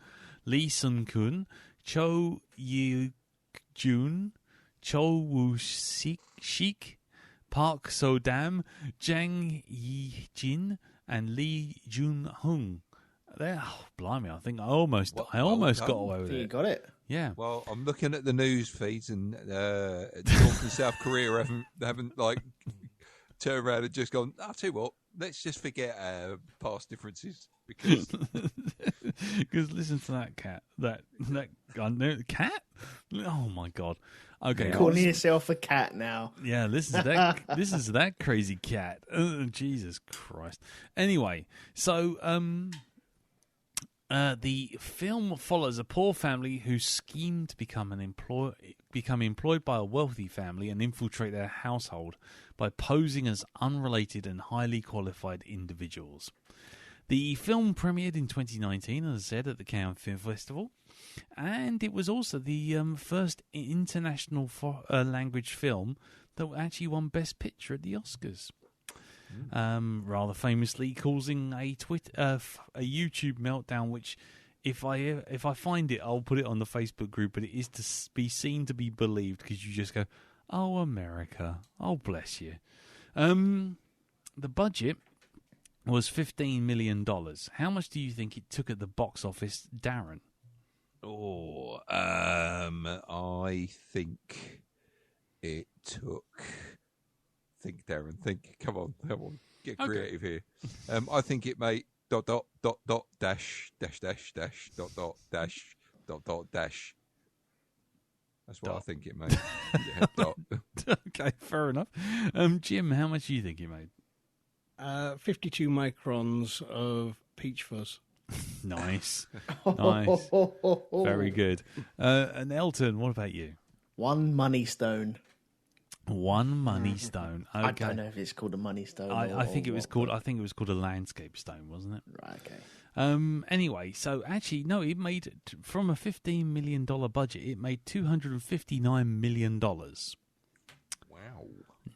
Lee Sun-kun, Cho Ye-jun, Cho Woo-sik, Park So-dam, Jang Yi-jin, and Lee Joon-ho. Blimey! I think I almost got away with it. You got it. Yeah. Well, I'm looking at the news feeds, and North and South Korea haven't like turned around and just gone, "I'll tell you what, let's just forget our past differences." Because listen to that cat. That cat. Oh my god. Okay, calling yourself a cat now. Yeah, this is that crazy cat. Jesus Christ. Anyway, so the film follows a poor family who scheme to become employed by a wealthy family and infiltrate their household by posing as unrelated and highly qualified individuals. The film premiered in 2019, as I said, at the Cannes Film Festival, and it was also the first international language film that actually won Best Picture at the Oscars. Rather famously causing a YouTube meltdown, which if I find it, I'll put it on the Facebook group, but it is to be seen to be believed, because you just go, "Oh, America, oh bless you." The budget was $15 million. How much do you think it took at the box office, Darren? Oh, I think it took. Think, Darren. Think. Come on. Get creative here. I think it made ... dash dash. That's what I think it made. Yeah, dot. Okay, fair enough. Jim, how much do you think it made? 52 microns of peach fuzz. Nice. Nice. Very good. And Elton, what about you? One money stone. One money stone. Okay. I don't know if it's called a money stone. I think it was called a landscape stone, wasn't it? Right. Okay. Anyway, so actually, no, it made from a $15 million budget, it made $259 million. Wow.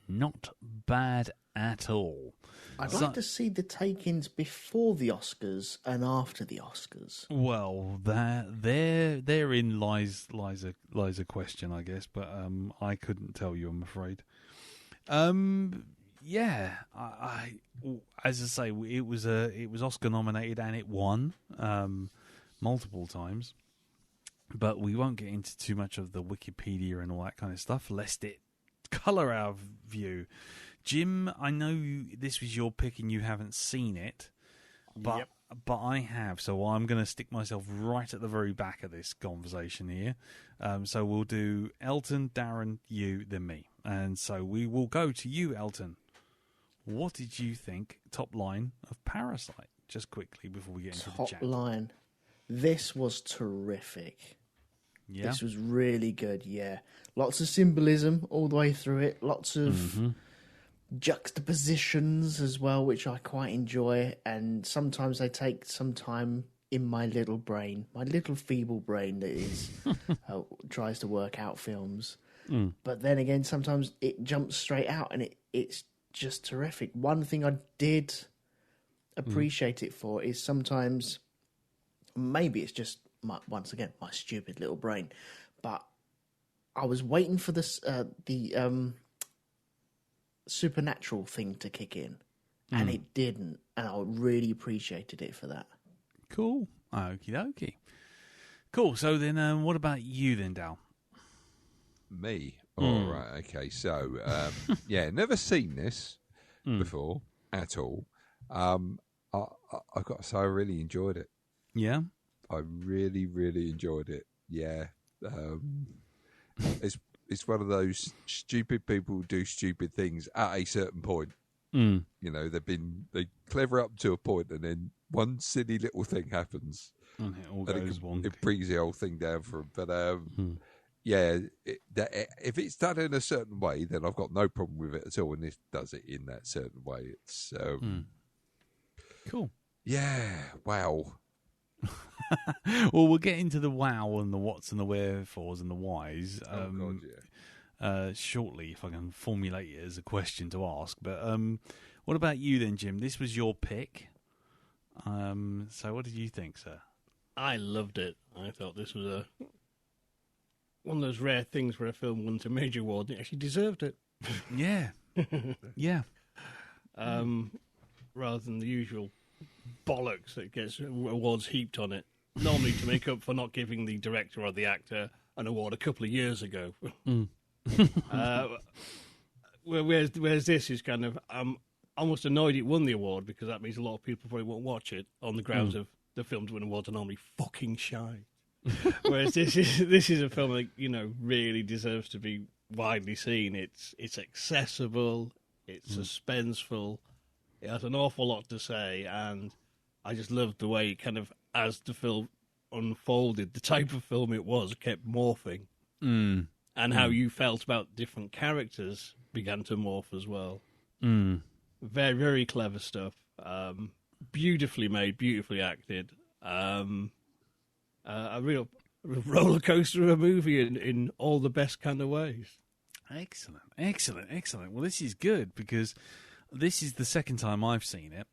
Not bad at all. I'd like to see the take-ins before the Oscars and after the Oscars. Well, therein lies a question, I guess, but I couldn't tell you, I'm afraid. Yeah, I as I say, it was Oscar nominated and it won multiple times, but we won't get into too much of the Wikipedia and all that kind of stuff, lest it colour our view. Jim, I know this was your pick and you haven't seen it, but I have, so I'm going to stick myself right at the very back of this conversation here. So we'll do Elton, Darren, you, then me. And so we will go to you, Elton. What did you think, top line, of Parasite? Just quickly before we get into the chat. Top line. This was terrific. Yeah? This was really good, yeah. Lots of symbolism all the way through it. Lots of juxtapositions as well, which I quite enjoy. And sometimes they take some time in my little brain, my little feeble brain that is tries to work out films. But then again, sometimes it jumps straight out and it's just terrific. One thing I did appreciate it for is sometimes, maybe it's just once again my stupid little brain, but I was waiting for the supernatural thing to kick in, and it didn't, and I really appreciated it for that. Cool. Okie dokie. Cool. So then, what about you then, Dal? Me? All right. Okay. So, never seen this before at all. I've got to say, I really enjoyed it. Yeah? I really, really enjoyed it. Yeah. It's one of those stupid people who do stupid things at a certain point. You know, they clever up to a point, and then one silly little thing happens, and it all goes wrong. It brings the whole thing down for them. But if it's done in a certain way, then I've got no problem with it at all. And this does it in that certain way. It's cool. Yeah. Wow. Well, we'll get into the wow and the whats and the wherefores and the whys. Shortly, if I can formulate it as a question to ask. But what about you then, Jim? This was your pick. So what did you think, sir? I loved it. I thought this was one of those rare things where a film won a major award and it actually deserved it. Yeah. Yeah. Rather than the usual bollocks that gets awards heaped on it. Normally to make up for not giving the director or the actor an award a couple of years ago. Whereas this is kind of, I'm almost annoyed it won the award, because that means a lot of people probably won't watch it on the grounds of the films win awards are normally fucking shy. Whereas this is a film that, you know, really deserves to be widely seen. It's accessible, it's suspenseful, it has an awful lot to say, and I just loved the way kind of, as the film unfolded, the type of film it was kept morphing. And how you felt about different characters began to morph as well. Very, very clever stuff. Beautifully made, beautifully acted. A real roller coaster of a movie in all the best kind of ways. Excellent. Well, this is good, because this is the second time I've seen it.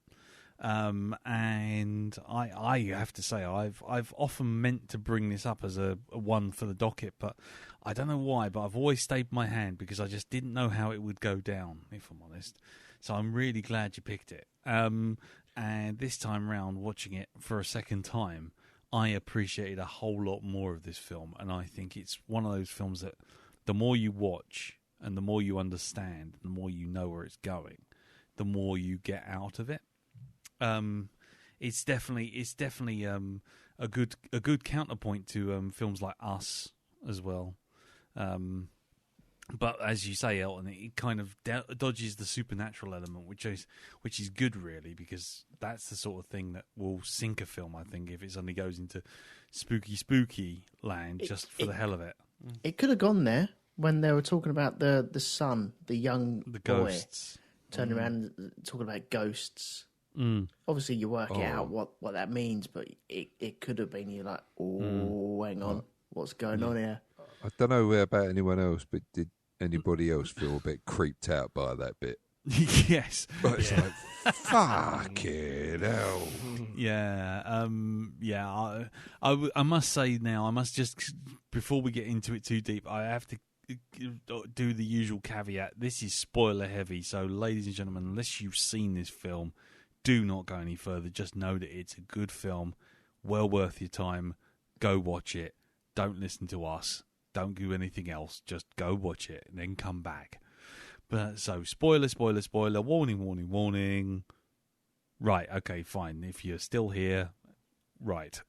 And I have to say, I've often meant to bring this up as a one for the docket, but I don't know why, but I've always stayed my hand because I just didn't know how it would go down, if I'm honest. So I'm really glad you picked it. And this time round, watching it for a second time, I appreciated a whole lot more of this film, and I think it's one of those films that the more you watch and the more you understand, the more you know where it's going, the more you get out of it. It's definitely a good counterpoint to films like Us as well. But as you say, Elton, it kind of dodges the supernatural element, which is good, really, because that's the sort of thing that will sink a film, I think, if it suddenly goes into spooky land just for the hell of it. It could have gone there when they were talking about the son, the young boy, ghosts, turning around and talking about ghosts. Obviously, you work out what that means, but it could have been, you're like, hang on, what's going on here? I don't know about anyone else, but did anybody else feel a bit creeped out by that bit? Yes. But it's like, fucking hell. Yeah. I must say now, before we get into it too deep, I have to do the usual caveat. This is spoiler heavy, so ladies and gentlemen, unless you've seen this film, do not go any further. Just know that it's a good film, well worth your time. Go watch it. Don't listen to us. Don't do anything else. Just go watch it and then come back. But so, spoiler, warning. Right, okay, fine. If you're still here, right.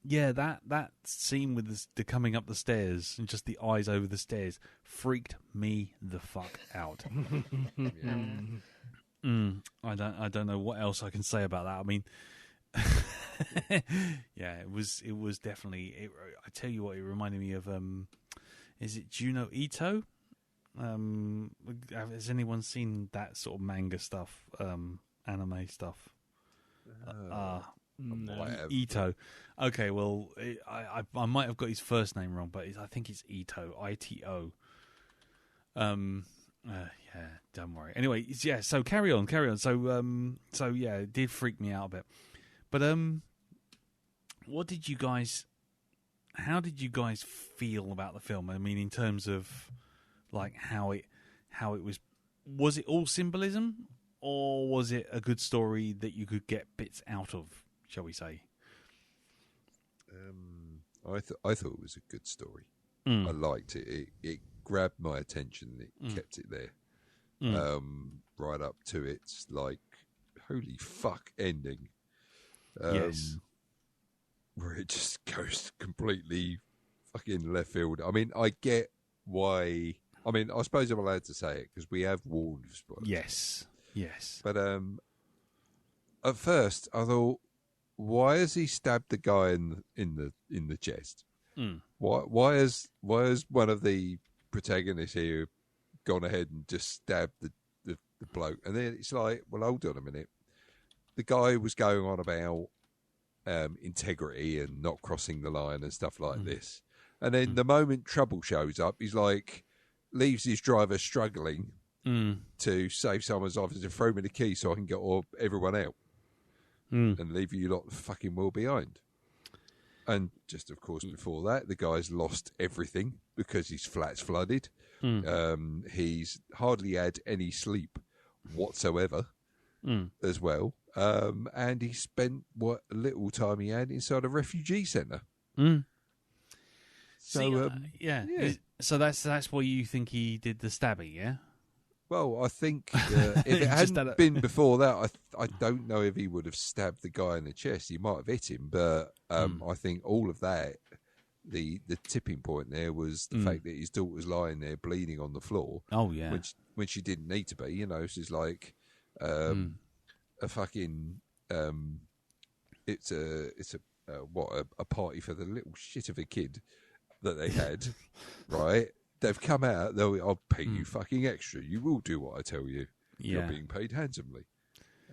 Yeah, that scene with the coming up the stairs and just the eyes over the stairs freaked me the fuck out. I don't know what else I can say about that. I mean, yeah, it was definitely. I tell you what, it reminded me of. Is it Juno-Ito? Has anyone seen that sort of manga stuff, anime stuff? No. Ito. Okay, well, I might have got his first name wrong, but I think it's Ito. Ito. Yeah, don't worry. Anyway, yeah. So carry on. So yeah, it did freak me out a bit. But what did you guys? How did you guys feel about the film? I mean, in terms of like how it was was it all symbolism, or was it a good story that you could get bits out of, shall we say? I thought it was a good story. I liked it. It grabbed my attention. It kept it there. Right up to its like holy fuck ending. Yes. Where it just goes completely fucking left field. I mean, I get why. I mean, I suppose I'm allowed to say it because we have warned of spoilers. Yes. But at first I thought, why has he stabbed the guy in the chest? Why has one of the protagonists here gone ahead and just stabbed the bloke? And then it's like, well, hold on a minute. The guy was going on about integrity and not crossing the line and stuff like this. And then the moment trouble shows up, he's like, leaves his driver struggling to save someone's life and throw me the key so I can get everyone out and leave you lot fucking well behind. And just, of course, before that, the guy's lost everything because his flat's flooded. He's hardly had any sleep whatsoever as well. And he spent what little time he had inside a refugee centre. So, yeah. So that's why you think he did the stabbing, yeah? Well, I think if it hadn't been before that, I don't know if he would have stabbed the guy in the chest. He might have hit him, but I think all of that, the tipping point there was the fact that his daughter's lying there bleeding on the floor. Oh yeah, when she didn't need to be. You know, she's like a fucking. It's a party for the little shit of a kid that they had, right? They've come out. I'll pay you fucking extra. You will do what I tell you. Yeah. You're being paid handsomely,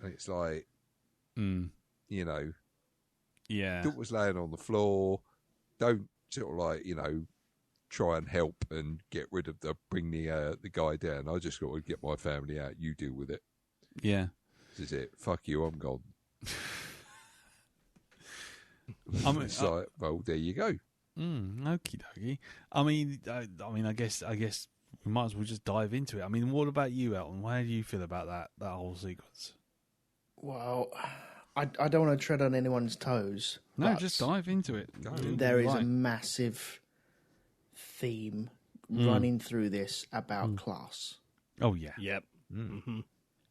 and it's like, you know, daughter's laying on the floor. Don't sort of like, you know, try and help and get rid of bring the guy down. I just got to get my family out. You deal with it. Yeah, this is it. Fuck you. I'm gone. It's like, well, there you go. Okie dokie. I mean, I guess we might as well just dive into it. I mean, what about you, Elton? How do you feel about that whole sequence? Well, I don't want to tread on anyone's toes. No, just dive into it. There is a massive theme running through this about class. Oh yeah. Yep.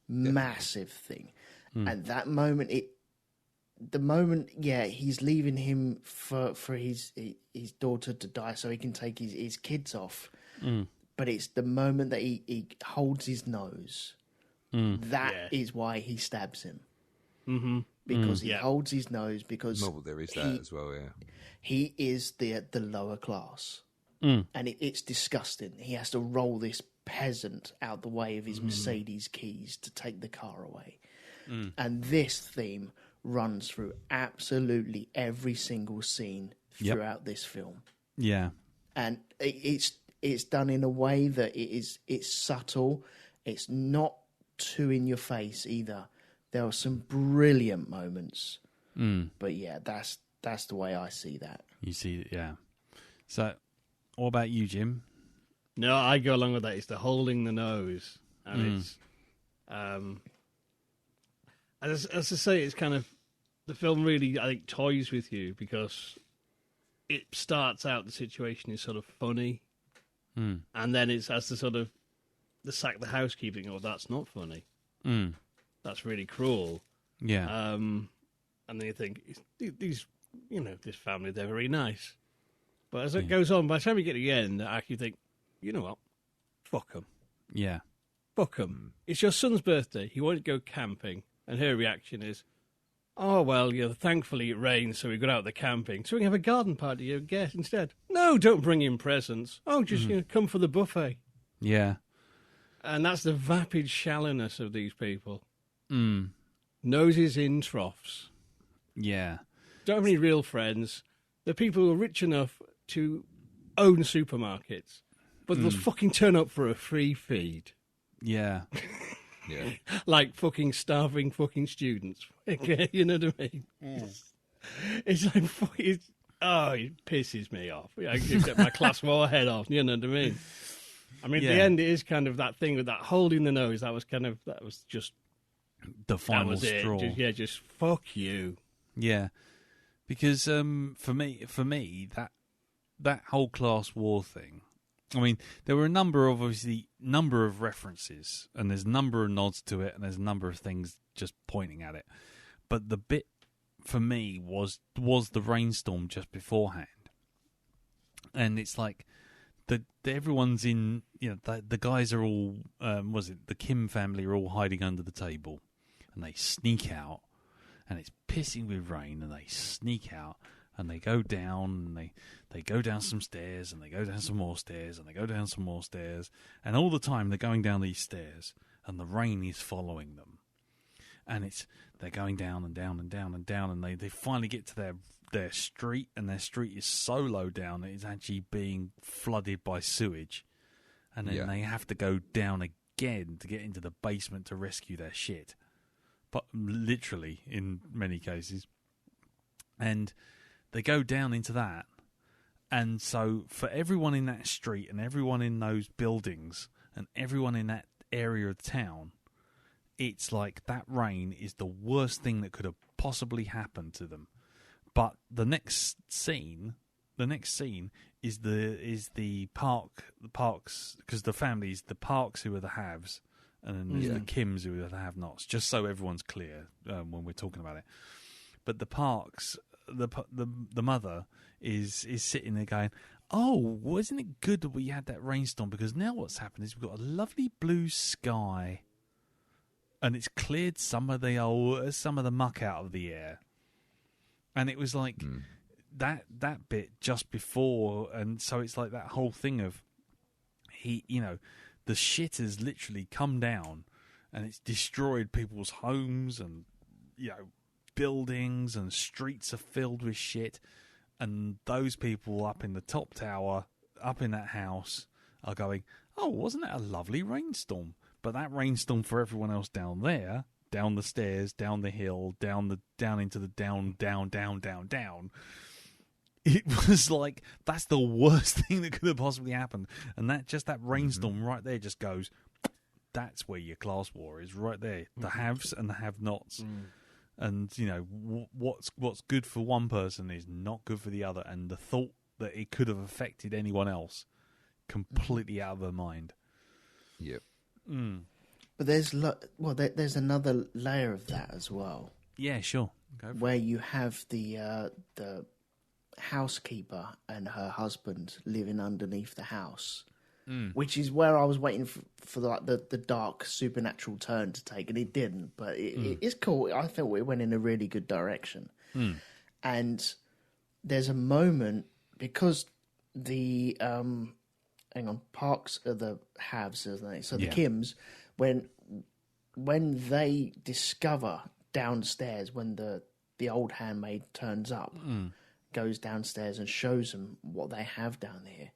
Massive thing. And that moment, he's leaving him for his daughter to die so he can take his kids off. But it's the moment that he holds his nose. That is why he stabs him. Because he holds his nose, because there is that as well, yeah. He is the lower class. And it's disgusting. He has to roll this peasant out the way of his Mercedes keys to take the car away. And this theme runs through absolutely every single scene throughout this film. Yeah. And it's done in a way that it's subtle. It's not too in your face either. There are some brilliant moments. But yeah, that's the way I see that. You see it, yeah. So, what about you, Jim? No, I go along with that. It's the holding the nose. And it's... As I say, it's kind of... The film really, I think, toys with you because it starts out, the situation is sort of funny. And then it's as the sort of... The sack the housekeeping, oh, that's not funny. That's really cruel. Yeah. And then you think, these, you know, this family, they're very nice. But as it goes on, by the time you get to the end, I actually think, you know what? Fuck them. Yeah. Fuck them. It's your son's birthday. He wanted to go camping. And her reaction is, oh, well, you know, thankfully it rains, so we got out the camping. So we can have a garden party you get instead. No, don't bring in presents. Oh, just you know, come for the buffet. Yeah. And that's the vapid shallowness of these people. Noses in troughs. Yeah. Don't have any real friends. They're people who are rich enough to own supermarkets, but they'll fucking turn up for a free feed. Yeah. Yeah. Like fucking starving fucking students. You know what I mean? It's like, it pisses me off. I can get my class war head off. You know what I mean? I mean, the end is kind of that thing with that holding the nose. That was just the final straw. Just fuck you. Yeah, because for me, that whole class war thing. I mean, there were a number of references, and there's a number of nods to it, and there's a number of things just pointing at it. But the bit for me was the rainstorm just beforehand, and it's like everyone's in. The guys are all the Kim family are all hiding under the table, and they sneak out, and it's pissing with rain, and they sneak out. And they go down, and they go down some stairs, and they go down some more stairs, and they go down some more stairs. And all the time they're going down these stairs, and the rain is following them. And they're going down and down and down and down, and they finally get to their street, and their street is so low down that it's actually being flooded by sewage. And then they have to go down again to get into the basement to rescue their shit. But literally, in many cases. And they go down into that, and so for everyone in that street and everyone in those buildings and everyone in that area of town, it's like that rain is the worst thing that could have possibly happened to them. But the next scene is the parks, because the families, the Parks who are the haves, and then there's the Kims who are the have-nots. Just so everyone's clear when we're talking about it. But the Parks. The mother is sitting there going, "Oh, wasn't it good that we had that rainstorm? Because now what's happened is we've got a lovely blue sky, and it's cleared some of the muck out of the air." And it was like that bit just before, and so it's like that whole thing of the shit has literally come down, and it's destroyed people's homes, and buildings and streets are filled with shit, and those people up in the top tower, up in that house, are going, "Oh, wasn't that a lovely rainstorm?" But that rainstorm for everyone else down there, down the stairs, down the hill, down into the down, it was like that's the worst thing that could have possibly happened. And that rainstorm right there just goes, that's where your class war is, right there. The haves and the have-nots. And what's good for one person is not good for the other, and the thought that it could have affected anyone else, completely out of her mind. Yep. But there's another layer of that as well. Yeah, sure. Where you have the housekeeper and her husband living underneath the house. Which is where I was waiting for the dark supernatural turn to take, and it didn't. But it's cool. I thought it went in a really good direction. And there's a moment, because the Parks are the haves, isn't they? So the Kims, when they discover downstairs, when the old handmaid turns up, goes downstairs and shows them what they have down here.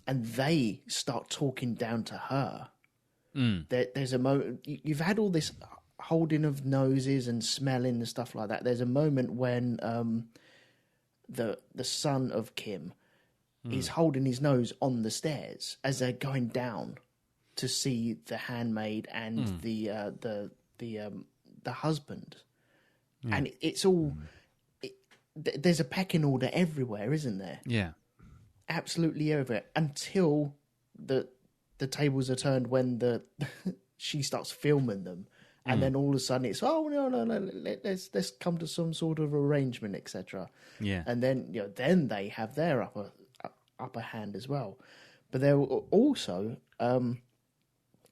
And they start talking down to her. There's a moment. You've had all this holding of noses and smelling and stuff like that. There's a moment when the son of Kim is holding his nose on the stairs as they're going down to see the handmaid and the husband, and it's all. There's a pecking order everywhere, isn't there? Yeah. Absolutely everywhere, until the tables are turned when she starts filming them, and then all of a sudden it's no, let's come to some sort of arrangement, etc. Yeah, and then then they have their upper hand as well. But there were also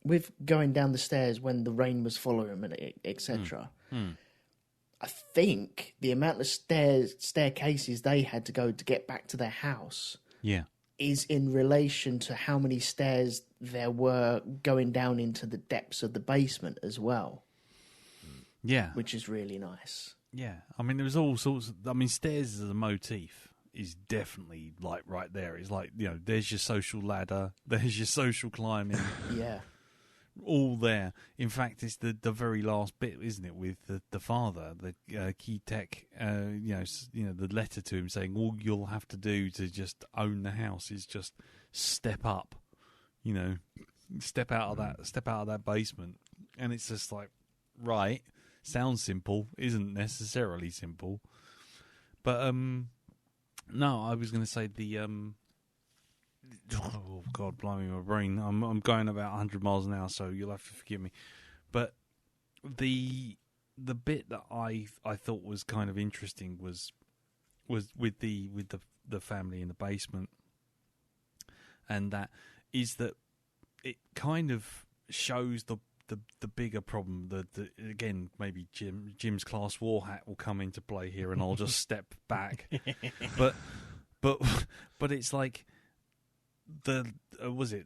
with going down the stairs when the rain was following them, etc. I think the amount of staircases they had to go to get back to their house. Yeah, is in relation to how many stairs there were going down into the depths of the basement as well. Yeah. Which is really nice. Yeah. I mean, there was all sorts of... I mean, stairs as a motif is definitely, like, right there. It's like, there's your social ladder, there's your social climbing. Yeah. All there. In fact, it's the very last bit, isn't it, with the father, the key tech, the letter to him saying all you'll have to do to just own the house is just step up step out of that basement, and it's just like, right, sounds simple, isn't necessarily simple, but no, I was going to say the oh God, blimey, my brain, I'm going about 100 miles an hour, so you'll have to forgive me, but the bit that I thought was kind of interesting was with the family in the basement, and that is that it kind of shows the bigger problem. The again, maybe Jim's class war hat will come into play here, and I'll just step back. but it's like the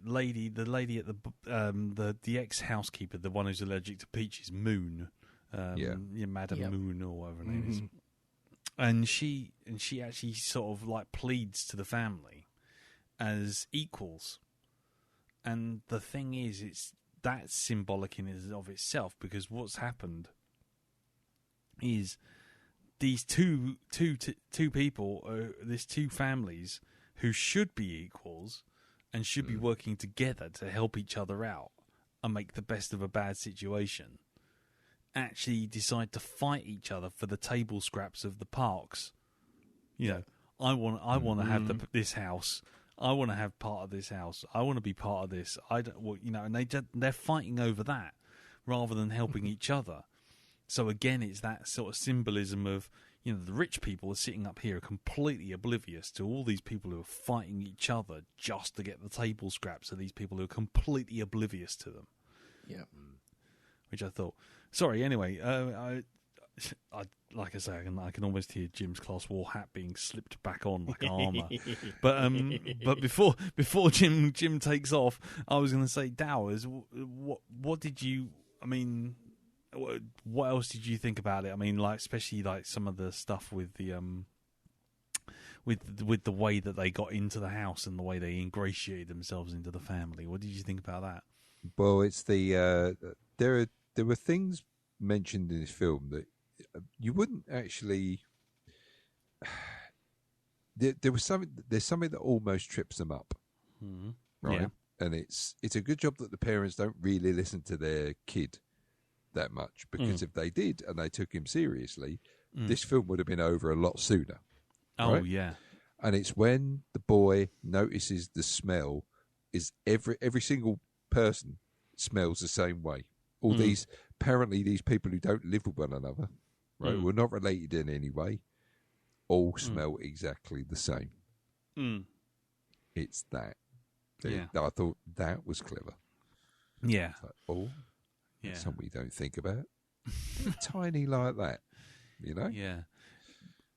lady at the ex housekeeper, the one who's allergic to peaches, Moon, Madam Moon or whatever her name is, and she actually sort of like pleads to the family as equals. And the thing is, that's symbolic in and of itself, because what's happened is these two people, these two families who should be equals and should be working together to help each other out and make the best of a bad situation, actually decide to fight each other for the table scraps of the parks. I want to have this house. I want to have part of this house. I want to be part of this. And they're fighting over that rather than helping each other. So again, it's that sort of symbolism of, the rich people are sitting up here completely oblivious to all these people who are fighting each other just to get the table scraps of these people who are completely oblivious to them. Yeah. Which I thought. Sorry. Anyway, I like I say, I can almost hear Jim's class war hat being slipped back on like armor. But before Jim takes off, I was going to say, Dowers, what did you? I mean, what else did you think about it? I mean, like especially like some of the stuff with the with the way that they got into the house and the way they ingratiated themselves into the family. What did you think about that? Well, it's the there were things mentioned in this film that you wouldn't actually. There's something that almost trips them up, right? Yeah. And it's a good job that the parents don't really listen to their kid that much, because if they did and they took him seriously, this film would have been over a lot sooner. Oh right? Yeah. And it's when the boy notices the smell is every single person smells the same way. All these people who don't live with one another, right? Who are not related in any way, all smell exactly the same. It's that. Yeah. I thought that was clever. Yeah. It's like, that's something you don't think about. Tiny like that, Yeah.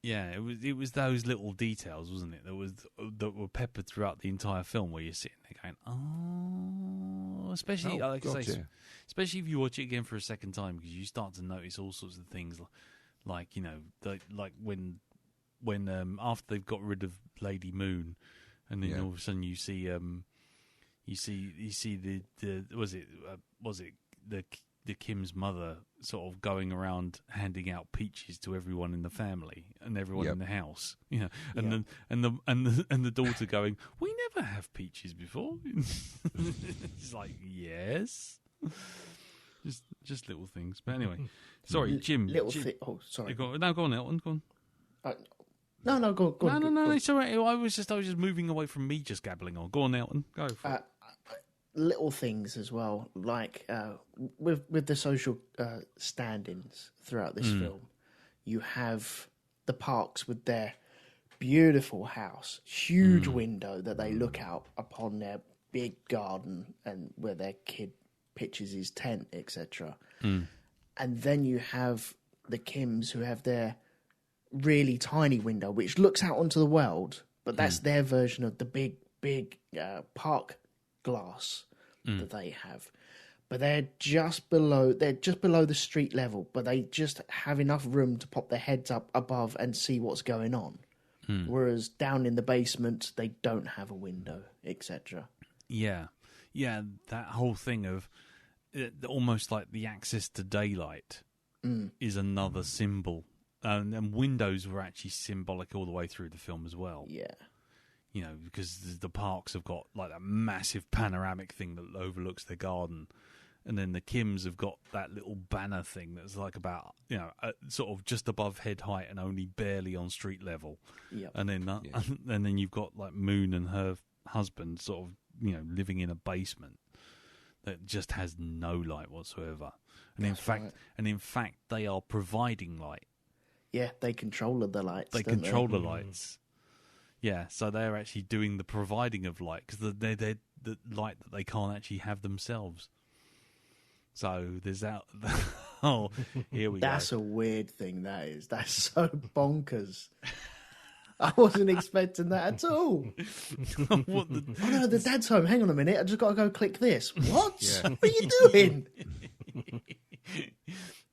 Yeah, it was those little details, wasn't it? That were peppered throughout the entire film, where you're sitting there going, "Oh," especially especially if you watch it again for a second time, because you start to notice all sorts of things, like like when after they've got rid of Lady Moon, and then all of a sudden you see the Kim's mother sort of going around handing out peaches to everyone in the family and everyone in the house, and the daughter going, "We never have peaches before." It's like, yes, just little things. But anyway, sorry, Jim. Oh, sorry. Go on, Elton. Go on. No, go on. No, it's all right. I was just moving away from me just gabbling on. Go on, Elton. Go for it. Little things as well, like with the social stand-ins throughout this film. You have the parks with their beautiful house, huge window that they look out upon their big garden and where their kid pitches his tent, etc. And then you have the Kims who have their really tiny window which looks out onto the world, but that's their version of the big park glass that they have. But they're just below the street level, but they just have enough room to pop their heads up above and see what's going on. Whereas down in the basement they don't have a window, etc. Yeah, that whole thing of almost like the access to daylight is another symbol, and windows were actually symbolic all the way through the film as well. because the parks have got like that massive panoramic thing that overlooks the garden. And then the Kims have got that little banner thing that's like about, sort of just above head height and only barely on street level. Yep. And then and then you've got like Moon and her husband sort of, living in a basement that just has no light whatsoever. And in fact, they are providing light. Yeah, they control the lights. They control the lights. Yeah, so they're actually doing the providing of light because they're the light that they can't actually have themselves. So there's that. Oh, here we go. That's a weird thing, that is. That's so bonkers. I wasn't expecting that at all. Oh no, the dad's home. Hang on a minute. I just got to go click this. What? Yeah. What are you doing?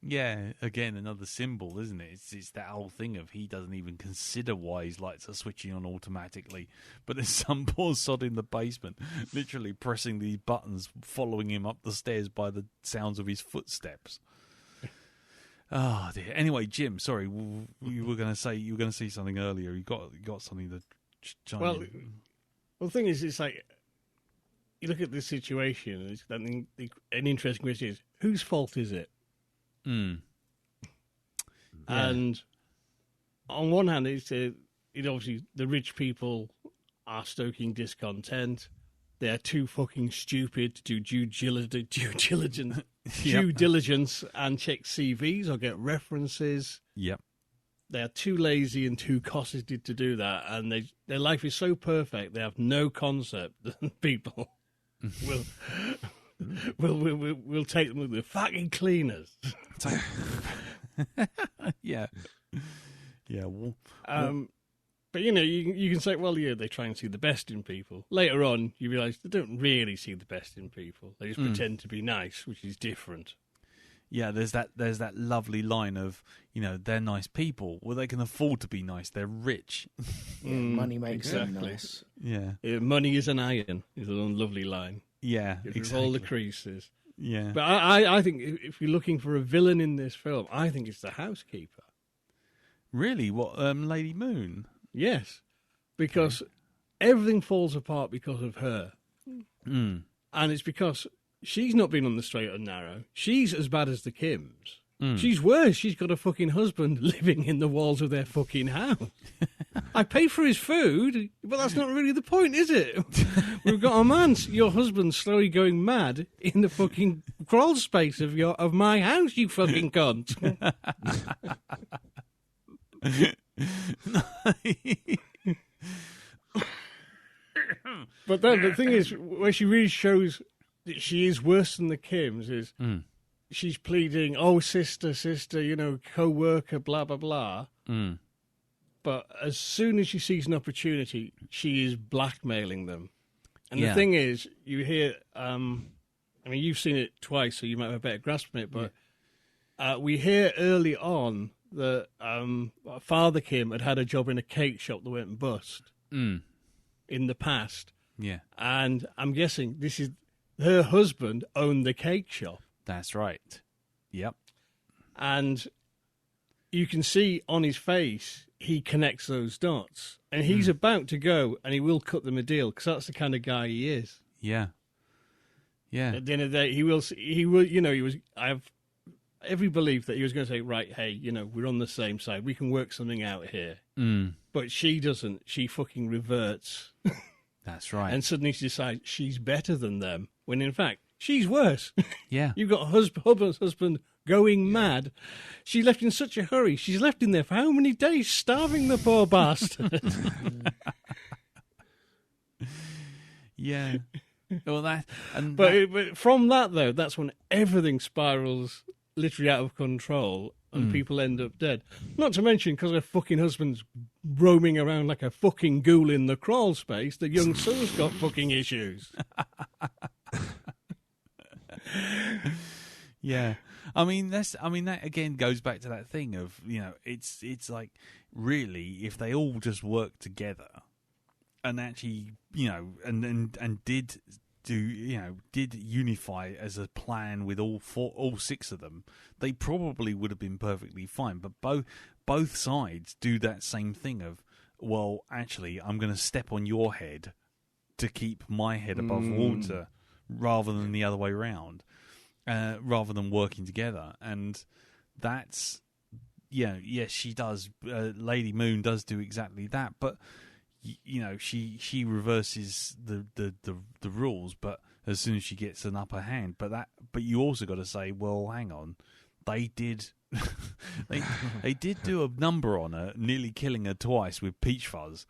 Yeah, again, another symbol, isn't it? It's that whole thing of he doesn't even consider why his lights are switching on automatically. But there's some poor sod in the basement literally pressing these buttons, following him up the stairs by the sounds of his footsteps. Oh, dear. Anyway, Jim, sorry, you were going to say something earlier. You got something to chime in. Well, the thing is, it's like, you look at this situation, and an interesting question is, whose fault is it? Mm. And on one hand, it's obviously the rich people are stoking discontent. They are too fucking stupid to do due diligence and check CVs or get references. Yep. They are too lazy and too cosseted to do that, and their life is so perfect they have no concept that people We'll take them with the fucking cleaners. Yeah. But you can say, well, yeah, they try and see the best in people. Later on, you realise they don't really see the best in people. They just pretend to be nice, which is different. Yeah, there's that lovely line of, they're nice people. Well, they can afford to be nice. They're rich. Yeah, money makes them nice. Yeah. Money is an iron is a lovely line. Yeah, exactly. All the creases. Yeah. But I think if you're looking for a villain in this film, I think it's the housekeeper. Really? What, Lady Moon? Yes. Because everything falls apart because of her. Mm. And it's because she's not been on the straight and narrow. She's as bad as the Kims. Mm. She's worse. She's got a fucking husband living in the walls of their fucking house. I pay for his food, but that's not really the point, is it? We've got a man, your husband, slowly going mad in the fucking crawl space of my house, you fucking cunt. But then the thing is, where she really shows that she is worse than the Kims is she's pleading, oh, sister, co-worker, blah, blah, blah. Mm. But as soon as she sees an opportunity, she is blackmailing them. And the thing is, you hear, you've seen it twice, so you might have a better grasp on it, but we hear early on that Father Kim had a job in a cake shop that went bust in the past. Yeah. And I'm guessing this is her husband owned the cake shop. That's right. Yep. And you can see on his face, he connects those dots. And he's about to go, and he will cut them a deal, because that's the kind of guy he is. Yeah. Yeah. At the end of the day, I have every belief that he was going to say, right, hey, we're on the same side. We can work something out here. Mm. But she doesn't. She fucking reverts. That's right. And suddenly she decides she's better than them, when in fact, she's worse. Yeah. You've got a husband going mad. She left in such a hurry. She's left in there for how many days? Starving the poor bastard. Yeah. Well, but from that, though, that's when everything spirals literally out of control and people end up dead. Not to mention, because her fucking husband's roaming around like a fucking ghoul in the crawl space, the young son's got fucking issues. Yeah. That again goes back to that thing of, it's like, really, if they all just work together and actually, and did unify as a plan with all six of them, they probably would have been perfectly fine. But both sides do that same thing of well, actually, I'm going to step on your head to keep my head above water, rather than the other way around, rather than working together. And that's, yes, she does. Lady Moon does do exactly that, but she reverses the rules, but as soon as she gets an upper hand. But you also got to say, well, hang on, they did. they did do a number on her, nearly killing her twice with peach fuzz.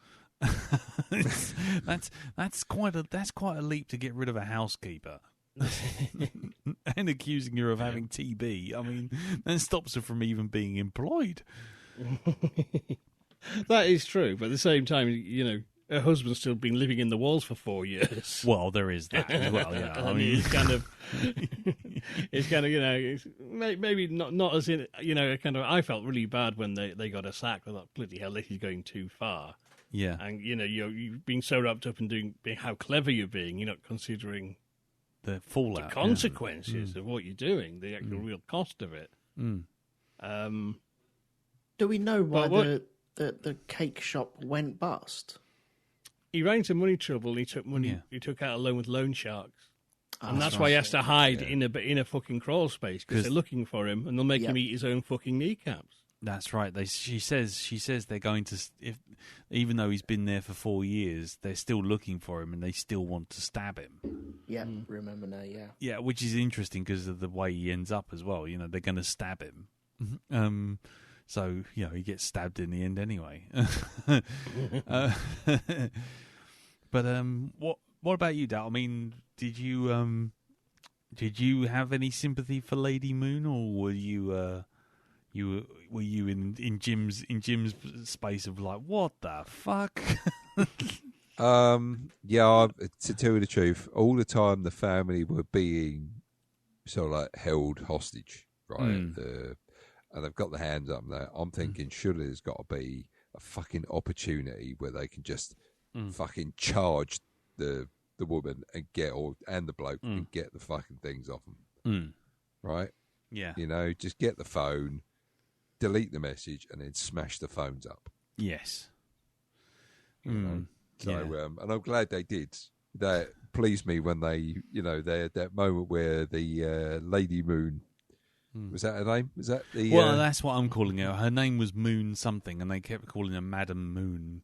that's quite a leap to get rid of a housekeeper and accusing her of having TB. I mean, that stops her from even being employed. That is true, but at the same time, her husband's still been living in the walls for 4 years. Well, there is that as well. Yeah, I mean, it's kind of, maybe not as in, kind of. I felt really bad when they got her sacked. I thought, bloody hell, this is going too far. Yeah, and you've been so wrapped up in doing how clever you're being, you're not considering the fallout, the consequences of what you're doing, the actual real cost of it. Do we know why the cake shop went bust? He ran into money trouble. And he took money. Yeah. He took out a loan with loan sharks, and that's why he has to hide in a fucking crawl space because they're looking for him, and they'll make him eat his own fucking kneecaps. That's right. She says they're going to, even though he's been there for 4 years, they're still looking for him, and they still want to stab him. Yeah, remember now. Yeah. Yeah, which is interesting because of the way he ends up as well. They're going to stab him. So he gets stabbed in the end anyway. But what about you, Dal? I mean, did you have any sympathy for Lady Moon, or were you in Jim's space of like, what the fuck? To tell you the truth, all the time the family were being sort of like held hostage, right? And they've got their hands up there. I'm thinking, surely there's got to be a fucking opportunity where they can just fucking charge the woman and and the bloke and get the fucking things off them, right? Yeah, just get the phone, delete the message, and then smash the phones up. Yes. So, and I'm glad they did. That pleased me when they, that moment where the Lady Moon. Was that her name? Was that the? Well, that's what I'm calling her. Her name was Moon something, and they kept calling her Madam Moon.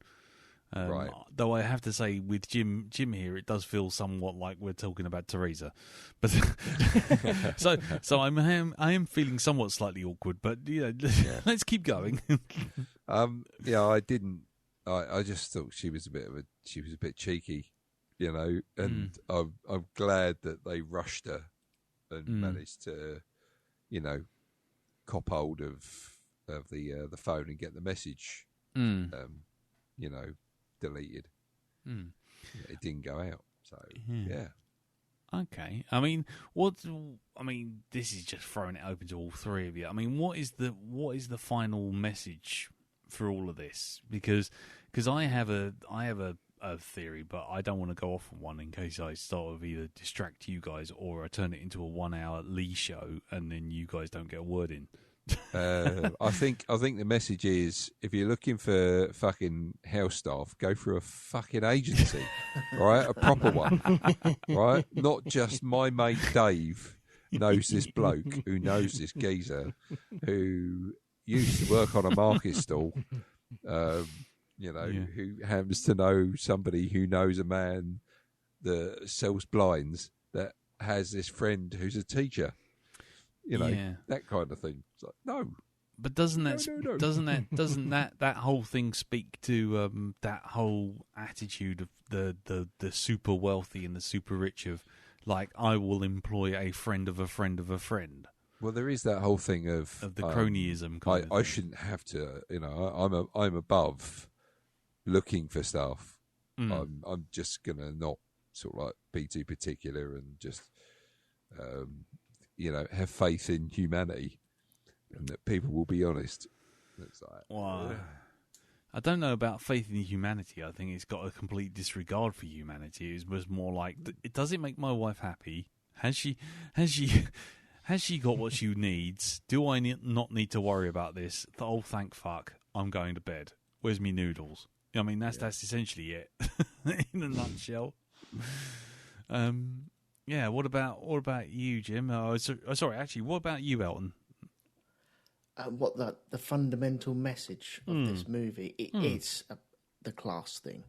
Right. Though I have to say, with Jim here, it does feel somewhat like we're talking about Teresa. But so I am feeling somewhat slightly awkward. But let's keep going. I didn't. I just thought she was a bit cheeky, and I'm glad that they rushed her and managed to. Cop hold of the phone and get the message, deleted. It didn't go out, so yeah. Okay, this is just throwing it open to all three of you. I mean, what is the final message for all of this? Because I have a theory, but I don't want to go off on one in case I sort of either distract you guys or I turn it into a 1 hour Lee show and then you guys don't get a word in. I think the message is, if you're looking for fucking house staff, go for a fucking agency, right? A proper one, right? Not just my mate Dave knows this bloke who knows this geezer who used to work on a market stall. Who happens to know somebody who knows a man that sells blinds that has this friend who's a teacher. That kind of thing. It's like, no. But doesn't that whole thing speak to that whole attitude of the super wealthy and the super rich of like, I will employ a friend of a friend of a friend. Well, there is that whole thing of the cronyism kind of thing. I shouldn't have to, I'm above looking for stuff. I'm just gonna not sort of like be too particular and just have faith in humanity and that people will be honest. It's like, well, I don't know about faith in humanity. I think it's got a complete disregard for humanity. It was more like, does it make my wife happy? Has she got what she needs? Do I not need to worry about this? Oh, thank fuck! I'm going to bed. Where's me noodles? I mean, that's essentially it in a nutshell. Yeah. What about you, Jim? Sorry. Actually, what about you, Elton? What the fundamental message of this movie? It's the class thing.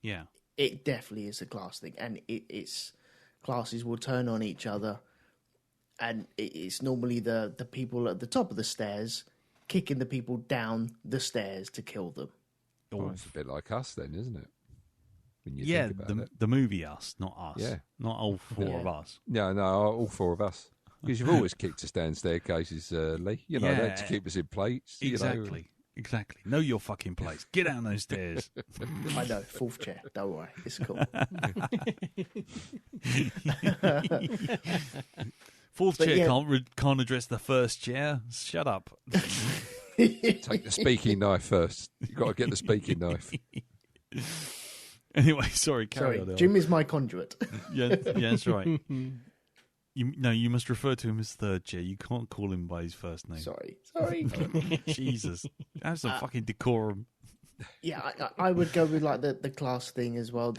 Yeah. It definitely is a class thing, and it's classes will turn on each other, and it's normally the people at the top of the stairs kicking the people down the stairs to kill them. Oh, it's a bit like Us, then, isn't it? When you think about it. The movie Us, not us. Yeah, not all four of us. No, all four of us. Because you've always kicked us down staircases, Lee. You know, that to keep us in place. Exactly. Exactly. Know your fucking place. Get down those stairs. I know, fourth chair. Don't worry, it's cool. Fourth chair can't address the first chair. Shut up. Take the speaking knife first. You've got to get the speaking knife. Anyway, sorry, carry on. Jim is my conduit. Yeah, that's right. You must refer to him as third chair. You can't call him by his first name. Sorry. Jesus. Have some fucking decorum. Yeah, I would go with like the class thing as well.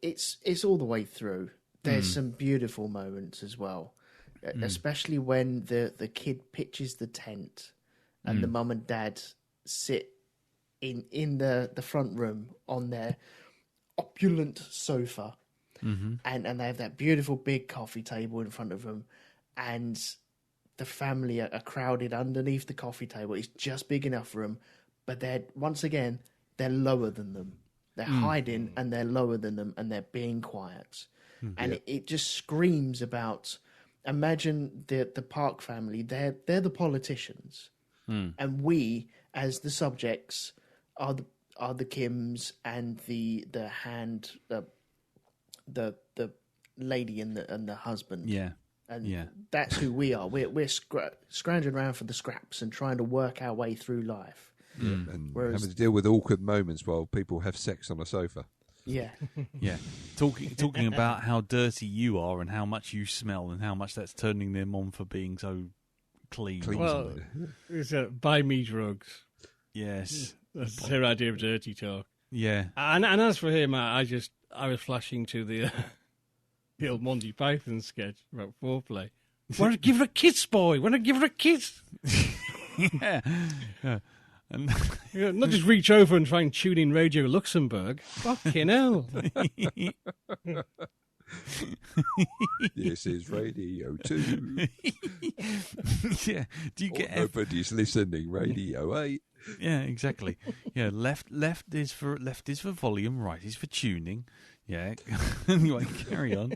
It's all the way through. There's some beautiful moments as well, especially when the kid pitches the tent and the mum and dad sit in the front room on their opulent sofa. Mm-hmm. And they have that beautiful big coffee table in front of them, and the family are crowded underneath the coffee table. It's just big enough for them, but they're lower than them. They're hiding, and they're lower than them, and they're being quiet. And it just screams about. Imagine the Park family. They're the politicians, and we as the subjects are the Kims and the lady and the husband. Yeah. And that's who we are. We're scrounging around for the scraps and trying to work our way through life. And having to deal with awkward moments while people have sex on a sofa. Yeah. Yeah. Talking about how dirty you are and how much you smell and how much that's turning them on for being so clean. Well, it's buy me drugs. Yes. That's her idea of dirty talk. Yeah. And as for him, I was flashing to the old Monty Python sketch about foreplay. Want to give her a kiss, boy? Want to give her a kiss? Yeah. And not just reach over and try and tune in Radio Luxembourg. Fucking hell. This is Radio 2. Yeah. Do you get nobody's listening, Radio 8. Yeah, exactly. Yeah, left is for volume, right is for tuning. Yeah. Anyway, carry on.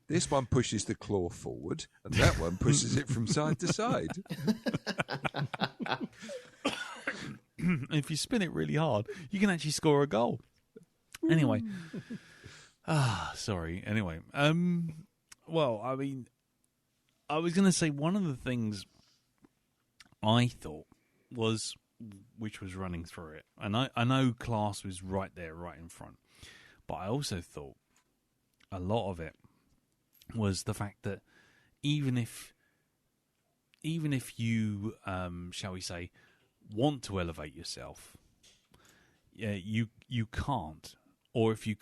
This one pushes the claw forward, and that one pushes it from side to side. If you spin it really hard, you can actually score a goal. Anyway. Sorry. Anyway. Well, I mean, I was going to say one of the things I thought was, which was running through it, and I know class was right there, right in front, but I also thought a lot of it was the fact that even if you, shall we say, want to elevate yourself, you can't, or if you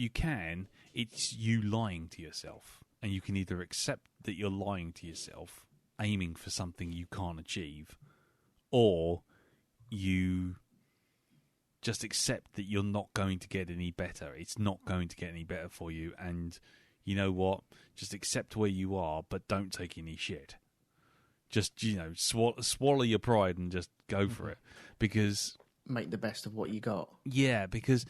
can, it's you lying to yourself, and you can either accept that you're lying to yourself, aiming for something you can't achieve, or you just accept that you're not going to get any better. It's not going to get any better for you, and you know what? Just accept where you are, but don't take any shit. Just, swallow your pride and just go for it, because make the best of what you got. Yeah, because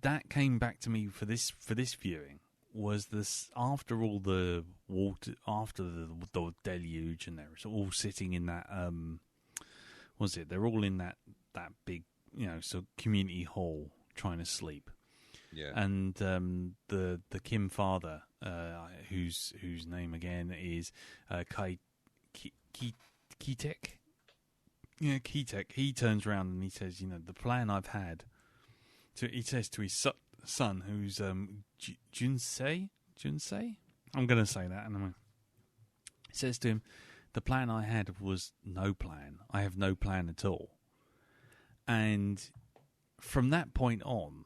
that came back to me for this viewing. Was this after all the water, after the deluge, and they're all sitting in that they're all in that big community hall trying to sleep. Yeah. And the Kim father, whose name again is Kitek. Yeah, Kitek. He turns around and he says, the plan I've had. He says to his son, who's Junsei. I'm going to say that. And he says to him, the plan I had was no plan. I have no plan at all. And from that point on,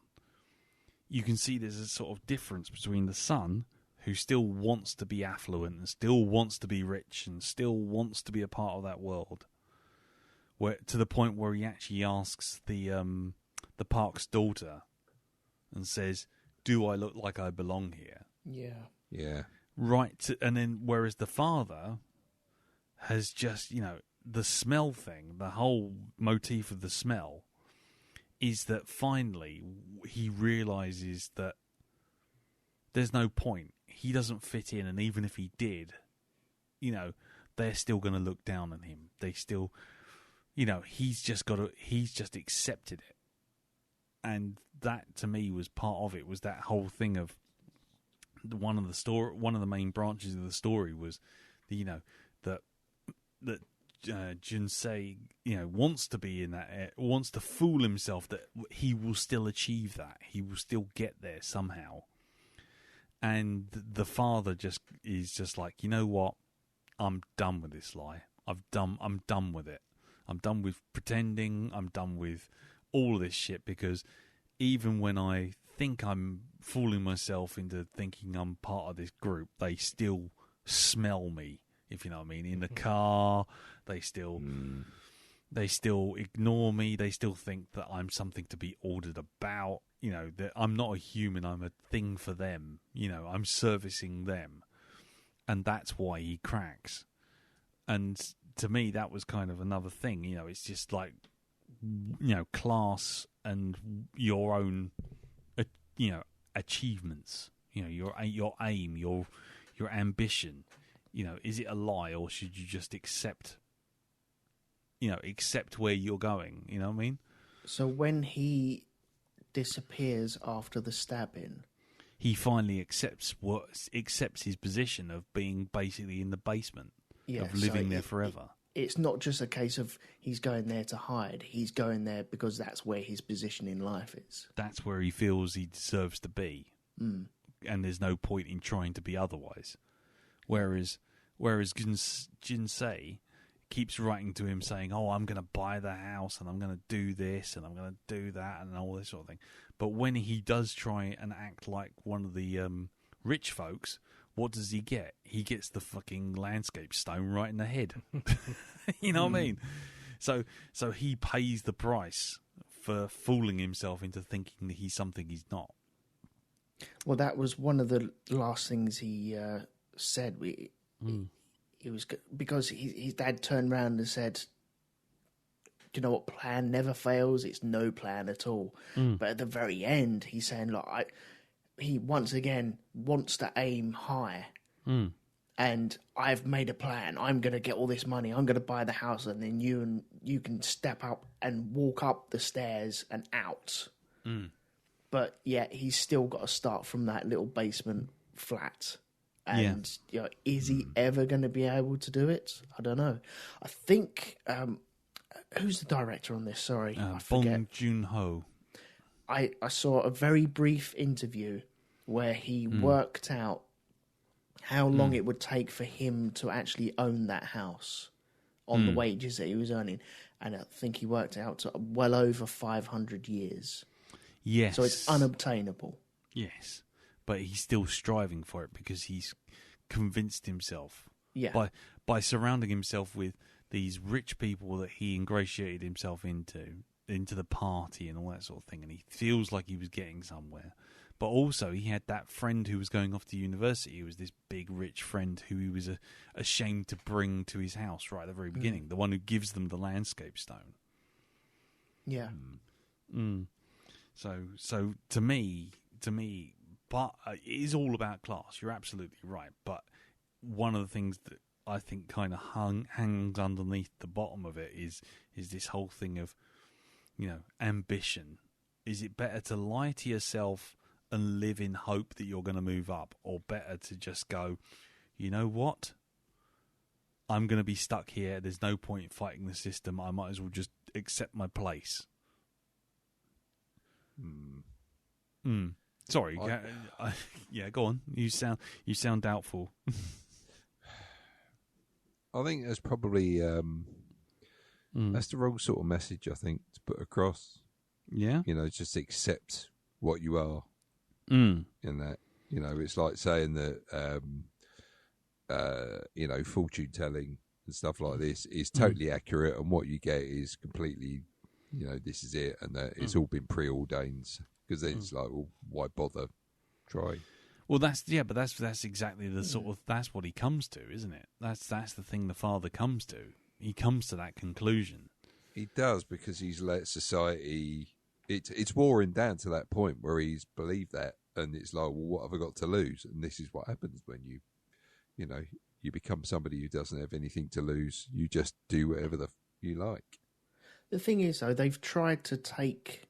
you can see there's a sort of difference between the son, who still wants to be affluent and still wants to be rich and still wants to be a part of that world, where to the point where he actually asks the Park's daughter and says, "Do I look like I belong here?" Yeah. Right, and then whereas the father has just, the smell thing, the whole motif of the smell, is that finally he realizes that there's no point. He doesn't fit in, and even if he did, they're still going to look down on him. They still, he's just accepted it. And that, to me, was part of it, was that whole thing of one of the main branches of the story was, that Jinsei, wants to be in that, wants to fool himself that he will still achieve that. He will still get there somehow. And the father is just like, you know what? I'm done with this lie. I'm done with it. I'm done with pretending. I'm done with all of this shit, because even when I think I'm fooling myself into thinking I'm part of this group, they still smell me, if you know what I mean. In the car, they still ignore me. They still think that I'm something to be ordered about. That I'm not a human. I'm a thing for them. I'm servicing them. And that's why he cracks. And to me, that was kind of another thing. It's just like, class and your own, achievements. Your aim, your ambition. Is it a lie, or should you just accept where you're going? You know what I mean? So when he disappears after the stabbing, he finally accepts his position of being basically in the basement, of living there forever. It's not just a case of he's going there to hide. He's going there because that's where his position in life is. That's where he feels he deserves to be. And there's no point in trying to be otherwise. Whereas Jinsei keeps writing to him saying, "Oh, I'm going to buy the house, and I'm going to do this, and I'm going to do that, and all this sort of thing." But when he does try and act like one of the rich folks, what does he get? He gets the fucking landscape stone right in the head. You know what I mean? So he pays the price for fooling himself into thinking that he's something he's not. Well, that was one of the last things he said. He was, because his dad turned around and said, "Do you know what? Plan never fails. It's no plan at all." But at the very end, he's saying, "Look, he once again wants to aim high, and I've made a plan. I'm going to get all this money. I'm going to buy the house, and then you can step up and walk up the stairs and out." But yet he's still got to start from that little basement flat. And is he ever going to be able to do it? I don't know. I think who's the director on this? Sorry, I forget. Bong Joon-Ho. I saw a very brief interview where he worked out how long it would take for him to actually own that house on the wages that he was earning, and I think he worked out to well over 500 years. Yes. So it's unobtainable. Yes. But he's still striving for it because he's convinced himself by surrounding himself with these rich people that he ingratiated himself into the party and all that sort of thing, and he feels like he was getting somewhere. But also he had that friend who was going off to university, who was this big rich friend who he was ashamed to bring to his house right at the very beginning, the one who gives them the landscape stone. Yeah. So to me, but it is all about class. You're absolutely right. But one of the things that I think kind of hangs underneath the bottom of it is this whole thing of, ambition. Is it better to lie to yourself and live in hope that you're going to move up, or better to just go, you know what? I'm going to be stuck here. There's no point in fighting the system. I might as well just accept my place. Sorry. Yeah, go on. You sound doubtful. I think there's probably That's the wrong sort of message, I think, to put across. Yeah. Just accept what you are. Mm. In that, it's like saying that, fortune telling and stuff like this is totally accurate, and what you get is completely, this is it, and that it's all been preordained. Because then it's like, well, why bother? Try. Well, that's exactly the sort of that's what he comes to, isn't it? That's the thing the father comes to. He comes to that conclusion. He does, because he's let society. It's wore him down to that point where he's believed that, and it's like, well, what have I got to lose? And this is what happens when you become somebody who doesn't have anything to lose. You just do whatever you like. The thing is, though, they've tried to take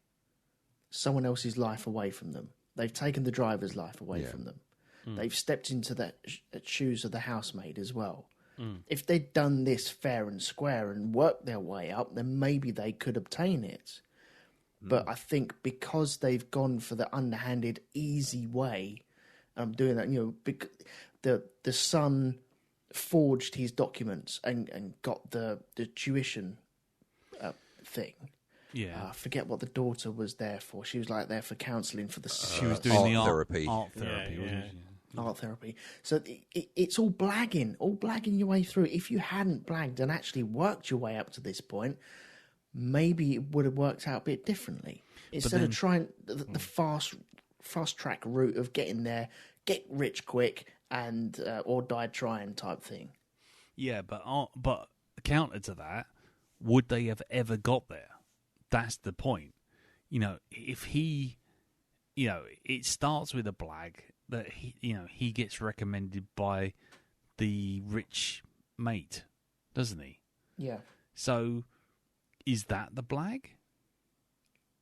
someone else's life away from them. They've taken the driver's life away from them. They've stepped into the shoes of the housemaid as well. If they'd done this fair and square and worked their way up, then maybe they could obtain it. But I think because they've gone for the underhanded, easy way, I'm doing that, the son forged his documents and got the tuition thing. Yeah. I forget what the daughter was there for. She was there for counselling for the... She was doing art therapy. Art therapy, wasn't she? Art therapy. So it's all blagging your way through. If you hadn't blagged and actually worked your way up to this point, maybe it would have worked out a bit differently. Instead of trying the fast track route of getting there, get rich quick and or die trying type thing. Yeah, but counter to that, would they have ever got there? That's the point. If he, it starts with a blag that he gets recommended by the rich mate, doesn't he? Yeah. So, is that the blag?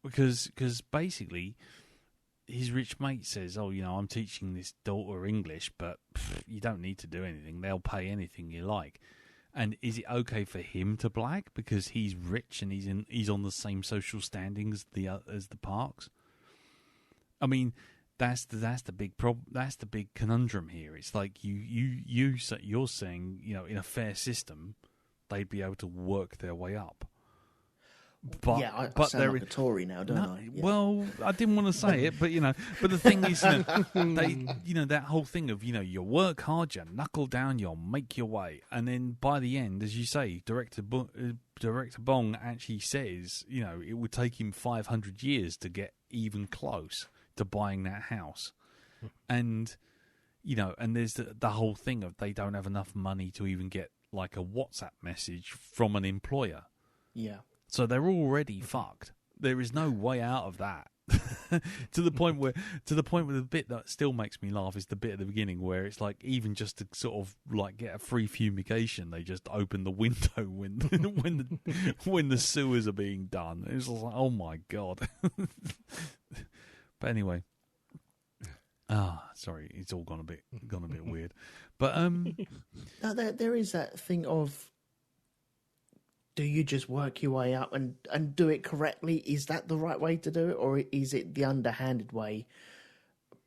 Because basically, his rich mate says, "Oh, I'm teaching this daughter English, but you don't need to do anything. They'll pay anything you like." And is it okay for him to blag because he's rich and he's on the same social standing as the Parks? I mean, that's the big problem. That's the big conundrum here. It's like you're saying, in a fair system, they'd be able to work their way up. But, I but sound like a Tory now, don't I? Yeah. Well, I didn't want to say it, but but the thing is, they, that whole thing of, you work hard, you knuckle down, you'll make your way, and then by the end, as you say, director Bong actually says, it would take him 500 years to get even close to buying that house, and and there's the whole thing of they don't have enough money to even get like a WhatsApp message from an employer. Yeah. So they're already fucked. There is no way out of that. to the point where the bit that still makes me laugh is the bit at the beginning where it's like, even just to sort of like get a free fumigation, they just open the window when the sewers are being done. It's like, oh my god. But anyway, sorry, it's all gone a bit weird. But now there is that thing of, do you just work your way up and do it correctly? Is that the right way to do it? Or is it the underhanded way,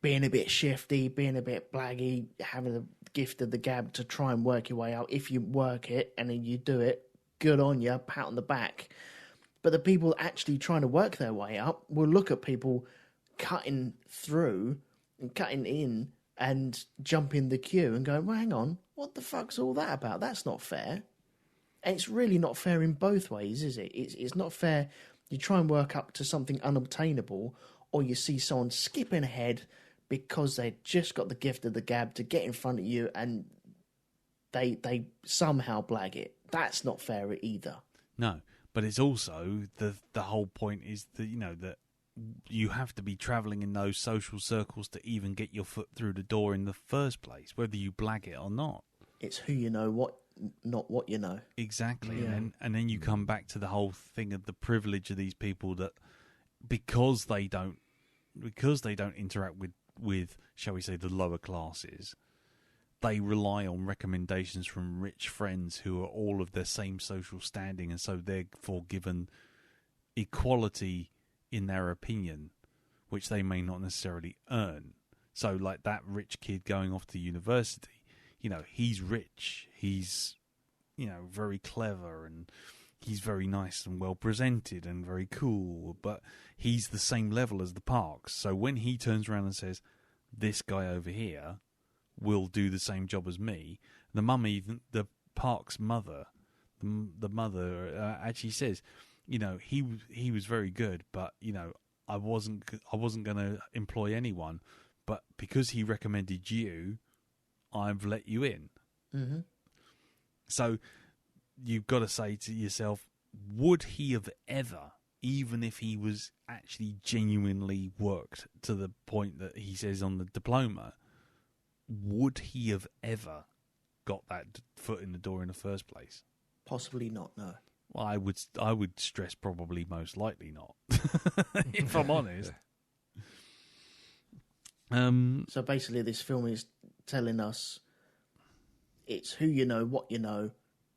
being a bit shifty, being a bit blaggy, having the gift of the gab to try and work your way out? If you work it and then you do it, good on you, pat on the back. But the people actually trying to work their way up will look at people cutting through and cutting in and jump in the queue and go, well, hang on, what the fuck's all that about? That's not fair. And it's really not fair in both ways, is it? It's not fair. You try and work up to something unobtainable, or you see someone skipping ahead because they just got the gift of the gab to get in front of you, and they somehow blag it. That's not fair either. No, but it's also the whole point is that that you have to be travelling in those social circles to even get your foot through the door in the first place, whether you blag it or not. It's who you know, not what you know. Exactly. Yeah. And then you come back to the whole thing of the privilege of these people that because they don't interact with shall we say the lower classes, they rely on recommendations from rich friends who are all of their same social standing, and so therefore given equality in their opinion, which they may not necessarily earn. So like that rich kid going off to university, he's rich, he's very clever, and he's very nice and well presented and very cool, but he's the same level as the Parks. So when he turns around and says, "This guy over here will do the same job as me," the Parks' mother, the mother actually says, he was very good, but I wasn't going to employ anyone, but because he recommended you, I've let you in. Mm-hmm. So you've got to say to yourself, would he have ever, even if he was actually genuinely worked to the point that he says on the diploma, would he have ever got that foot in the door in the first place? Possibly not, no. Well, I would stress probably most likely not, if I'm honest. So basically this film is telling us it's who you know, what you know,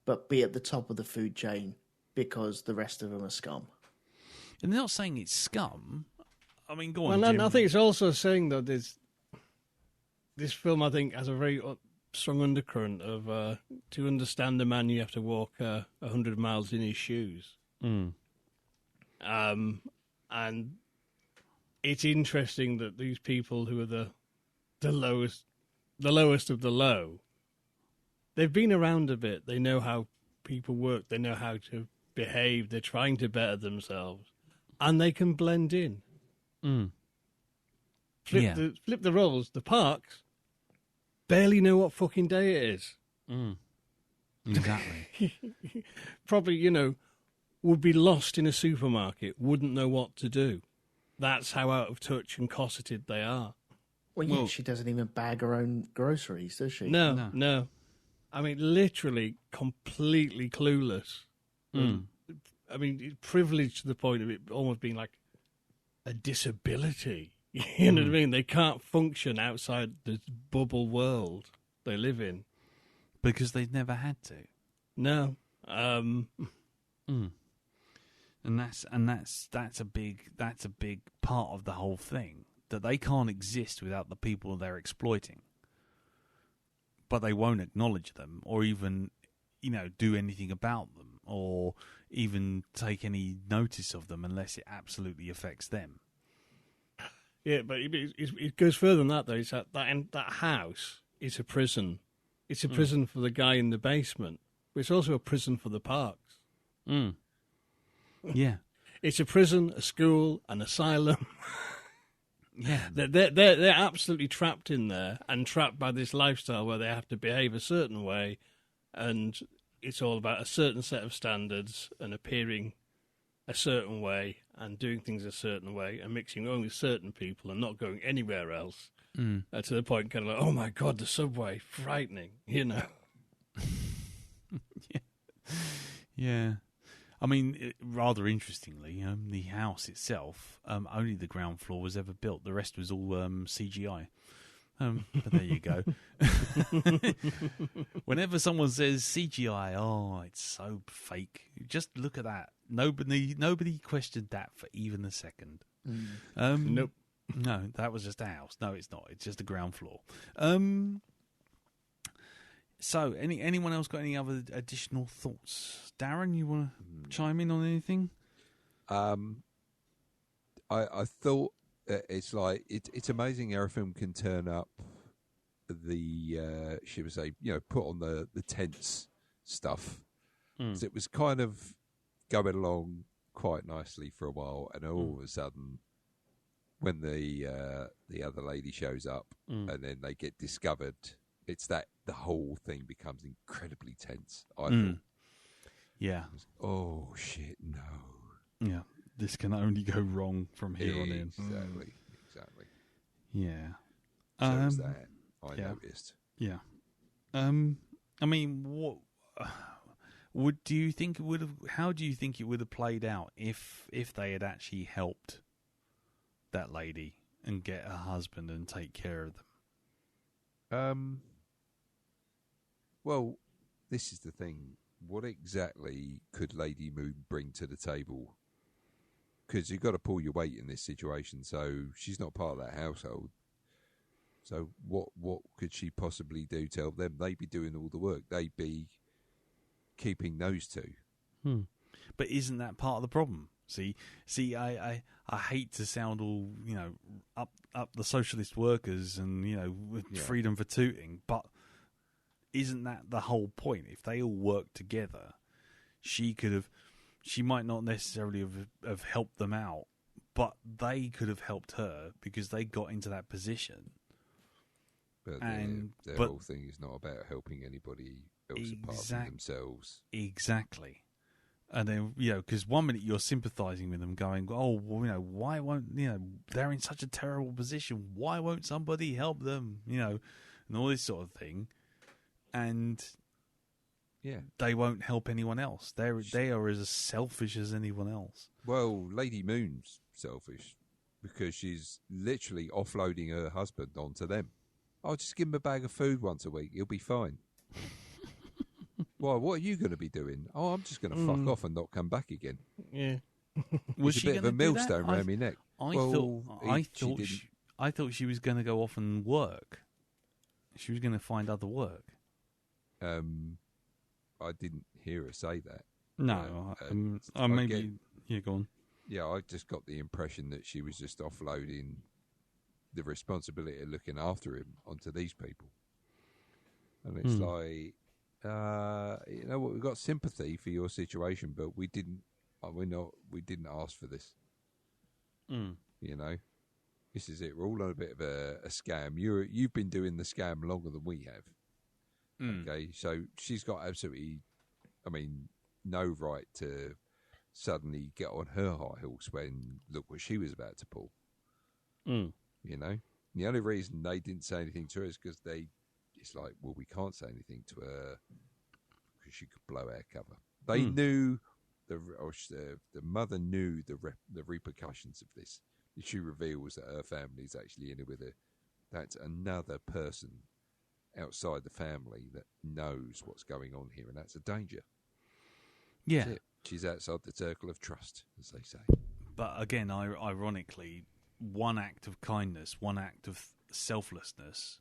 but be at the top of the food chain because the rest of them are scum. And they're not saying it's scum. I mean, go on, Well, Jim. I think it's also saying that this film, I think, has a very strong undercurrent of to understand a man, you have to walk 100 miles in his shoes. Mm. And it's interesting that these people who are the lowest of the low, they've been around a bit. They know how people work. They know how to behave. They're trying to better themselves, and they can blend in. Mm. Flip the roles. The Parks barely know what fucking day it is. Mm. Exactly. Probably, would be lost in a supermarket, wouldn't know what to do. That's how out of touch and cosseted they are. Well, she doesn't even bag her own groceries, does she? No. I mean, literally completely clueless. Mm. I mean, privileged to the point of it almost being like a disability. You know what I mean? They can't function outside this bubble world they live in. Because they've never had to. No. Mm. And that's a big part of the whole thing, that they can't exist without the people they're exploiting. But they won't acknowledge them or even, do anything about them or even take any notice of them unless it absolutely affects them. Yeah, but it goes further than that, though. It's that house is a prison. It's a prison for the guy in the basement, but it's also a prison for the Parks. Mm. Yeah. It's a prison, a school, an asylum. Yeah. They're absolutely trapped in there and trapped by this lifestyle where they have to behave a certain way, and it's all about a certain set of standards and appearing a certain way and doing things a certain way and mixing only certain people and not going anywhere else. To the point kind of like, oh my God, the subway, frightening, Yeah. Yeah. I mean, rather interestingly, the house itself, only the ground floor was ever built. The rest was all CGI. But there you go. Whenever someone says CGI, oh, it's so fake. Just look at that. Nobody questioned that for even a second. Nope. No, that was just a house. No, it's not. It's just the ground floor. So, anyone else got any other additional thoughts? Darren, you want to chime in on anything? I thought it's like it's amazing how a film can turn up the should we say, put on the tense stuff. So it was kind of going along quite nicely for a while, and all of a sudden, when the other lady shows up and then they get discovered, it's that the whole thing becomes incredibly tense. I thought. Yeah. Oh shit! No. Yeah. This can only go wrong from here on in. Exactly. Yeah. So was that I noticed. Yeah. I mean, what do you think it would have? How do you think it would have played out if they had actually helped that lady and get her husband and take care of them? Well, this is the thing. What exactly could Lady Moon bring to the table? Because you've got to pull your weight in this situation. So she's not part of that household. So what could she possibly do to help them? They'd be doing all the work. They'd be keeping those two. But isn't that part of the problem? See, I hate to sound all, up the socialist workers and, with freedom for tooting, but isn't that the whole point? If they all work together, she might not necessarily have helped them out, but they could have helped her because they got into that position. But their whole thing is not about helping anybody else apart from themselves. Exactly. And then, because one minute you're sympathising with them, going, "Oh, well, why won't they're in such a terrible position? Why won't somebody help them?" And all this sort of thing, and they won't help anyone else. They are as selfish as anyone else. Well, Lady Moon's selfish because she's literally offloading her husband onto them. I'll just give him a bag of food once a week; he'll be fine. Well, what are you going to be doing? Oh, I'm just going to fuck off and not come back again. Yeah. Was it's a bit of a millstone around my neck. I thought she was going to go off and work. She was going to find other work. I didn't hear her say that. No, go on. Yeah, I just got the impression that she was just offloading the responsibility of looking after him onto these people. And it's like... what? We've got sympathy for your situation, but we didn't ask for this. This is it. We're all on a bit of a scam. You've been doing the scam longer than we have. Okay, so she's got absolutely, no right to suddenly get on her high horse when look what she was about to pull. The only reason they didn't say anything to her is because it's like, well, we can't say anything to her because she could blow our cover. They knew the mother knew the repercussions of this. She reveals that her family's actually in it with her. That's another person outside the family that knows what's going on here, and that's a danger. Yeah, she's outside the circle of trust, as they say. But again, ironically, one act of kindness, one act of selflessness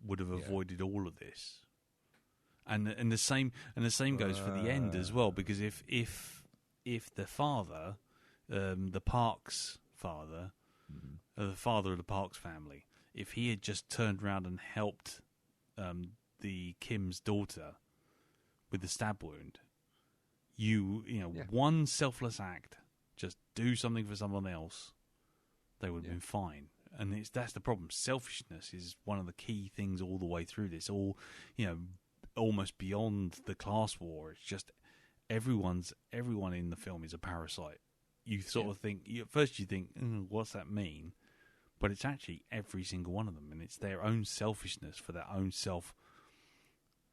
would have avoided all of this, and the same goes for the end as well. Because if the father, the Parks father, the father of the Parks family, if he had just turned around and helped the Kim's daughter with the stab wound, one selfless act, just do something for someone else, they would have been fine. And that's the problem. Selfishness is one of the key things all the way through this. Almost beyond the class war. It's just everyone in the film is a parasite. You sort of think at first you think, what's that mean? But it's actually every single one of them, and it's their own selfishness for their own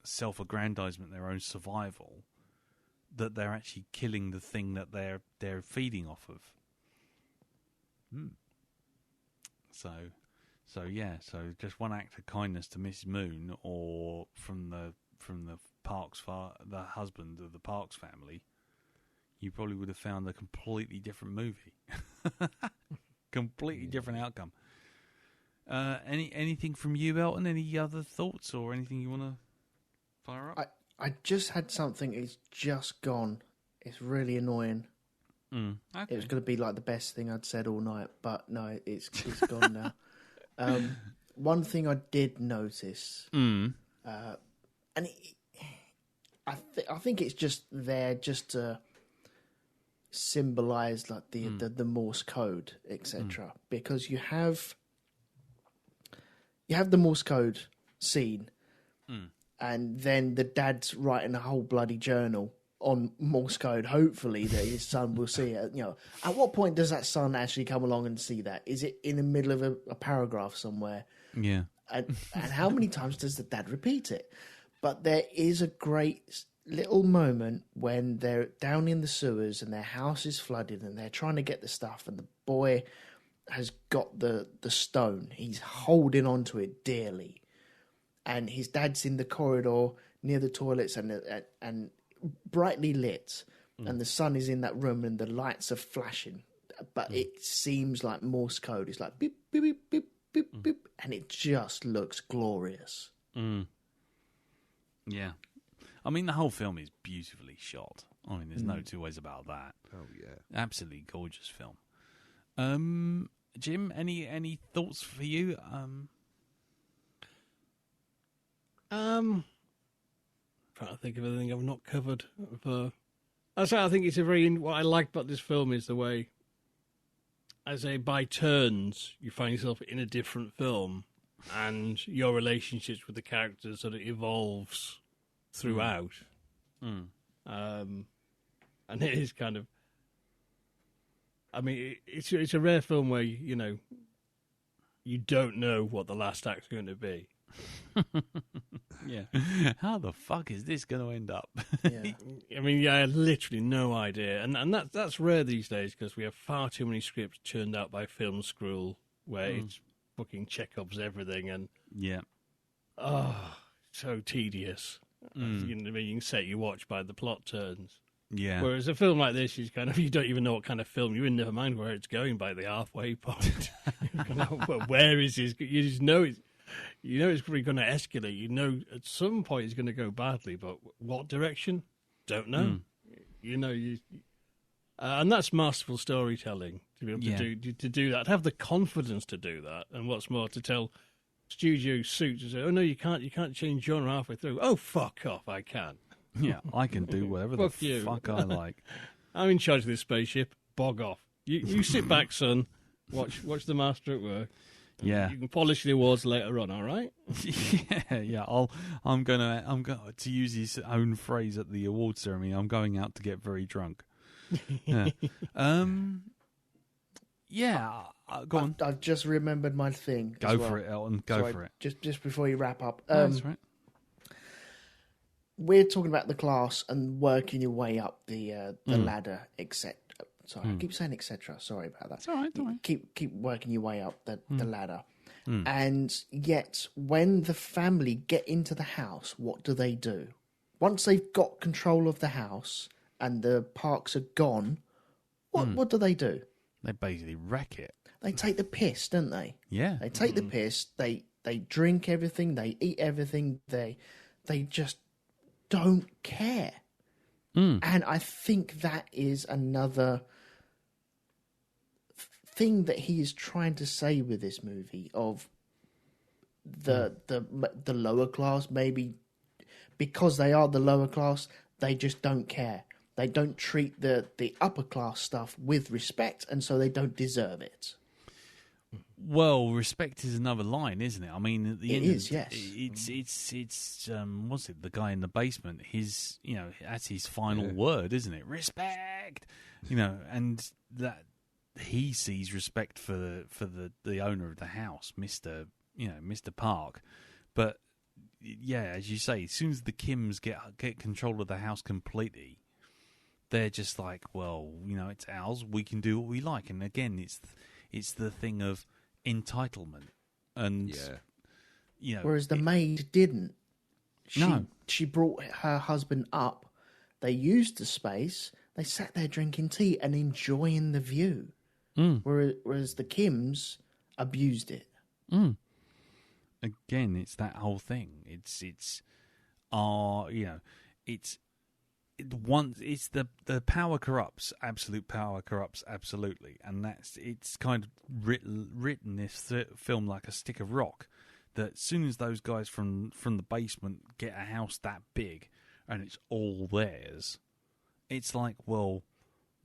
self-aggrandizement, their own survival, that they're actually killing the thing that they're feeding off of. So just one act of kindness to Mrs. Moon, or from the Parks the husband of the Parks family, you probably would have found a completely different movie, completely different outcome. Anything from you, Elton? Any other thoughts or anything you want to fire up? I just had something. It's just gone. It's really annoying. Okay. It was going to be like the best thing I'd said all night, but no, it's gone now. One thing I did notice, and I think it's just there just to symbolise like the Morse code, etc. Because you have the Morse code scene, and then the dad's writing a whole bloody journal on Morse code, hopefully that his son will see it. At what point does that son actually come along and see that? Is it in the middle of a paragraph somewhere? Yeah. And how many times does the dad repeat it? But there is a great little moment when they're down in the sewers and their house is flooded and they're trying to get the stuff, and the boy has got the stone. He's holding on to it dearly. And his dad's in the corridor near the toilets and brightly lit, and the sun is in that room and the lights are flashing, but it seems like Morse code. It's like beep, beep, beep, beep, beep, beep, and it just looks glorious. Yeah. I mean, the whole film is beautifully shot. I mean, there's no two ways about that. Oh yeah, absolutely gorgeous film. Jim, any thoughts for you? Trying to think of anything I've not covered. I think it's what I like about this film is the way, by turns, you find yourself in a different film, and your relationships with the characters sort of evolves throughout. And it is kind of, I mean, it's a rare film where you don't know what the last act's going to be. Yeah. How the fuck is this going to end up? Yeah. I mean, I had literally no idea. And that's rare these days because we have far too many scripts churned out by Film School where it's fucking Chekhov's everything and... Yeah. Oh, so tedious. You know, you can set your watch by the plot turns. Yeah. Whereas a film like this is kind of, you don't even know what kind of film you're in, never mind where it's going by the halfway point. But where is this? You just know it's... You know it's probably going to escalate. You know at some point it's going to go badly, but what direction? Don't know. You know, and that's masterful storytelling to be able to do that. To have the confidence to do that, and what's more, to tell studio suits to say, "Oh no, you can't change genre halfway through." Oh fuck off, I can. Yeah, I can do whatever the fuck I like. I'm in charge of this spaceship. Bog off. You sit back, son. Watch the master at work. Yeah, you can polish the awards later on. All right. Yeah. I'm going to use his own phrase at the award ceremony. I'm going out to get very drunk. Yeah. Go on. I've just remembered my thing. Go for it, Elton. Go for it. Just before you wrap up. That's right. We're talking about the class and working your way up the ladder, etc. Sorry, I keep saying etc. Sorry about that. It's all right. Don't worry. Keep working your way up the ladder. And yet, when the family get into the house, what do? Once they've got control of the house and the parks are gone, what do? They basically wreck it. They take the piss, don't they? Yeah. They take the piss. They drink everything. They eat everything. They just don't care. And I think that is another thing that he is trying to say with this movie of the lower class, maybe because they are the lower class, they just don't care. They don't treat the upper class stuff with respect, and so they don't deserve it. Well, respect is another line, isn't it? I mean, at the end, is, yes. It's what's it? The guy in the basement. That's his final word, isn't it? Respect. And that he sees respect for the owner of the house, Mr. Park. But yeah, as you say, as soon as the Kims get control of the house completely, they're just like, well, it's ours. We can do what we like. And again, it's the thing of entitlement, and whereas the maid didn't. She brought her husband up. They used the space. They sat there drinking tea and enjoying the view. Whereas the Kims abused it. Again, it's that whole thing. It's the power corrupts. Absolute power corrupts absolutely, and it's kind of written this film like a stick of rock. That as soon as those guys from the basement get a house that big and it's all theirs, it's like, well,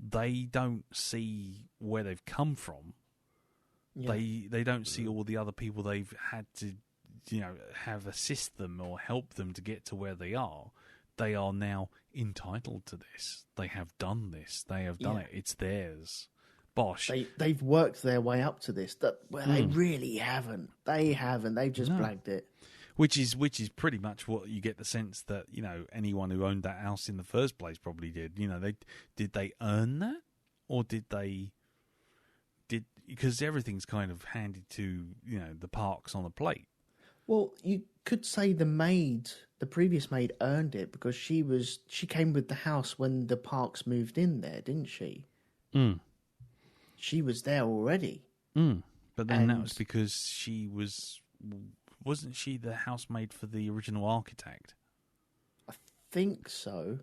they don't see where they've come from. Yeah. They don't see all the other people they've had to, have assist them or help them to get to where they are. They are now entitled to this. They have done this. They have done it. It's theirs. Bosh. They've worked their way up to this. They really haven't. They haven't. They've just blagged it. Which is pretty much what you get the sense that anyone who owned that house in the first place probably did. Did they earn that, or did because everything's kind of handed to the Parks on the plate. Well, you could say the previous maid earned it because she came with the house when the Parks moved in there, didn't she? She was there already. But then that was because she wasn't she the housemaid for the original architect? I think so.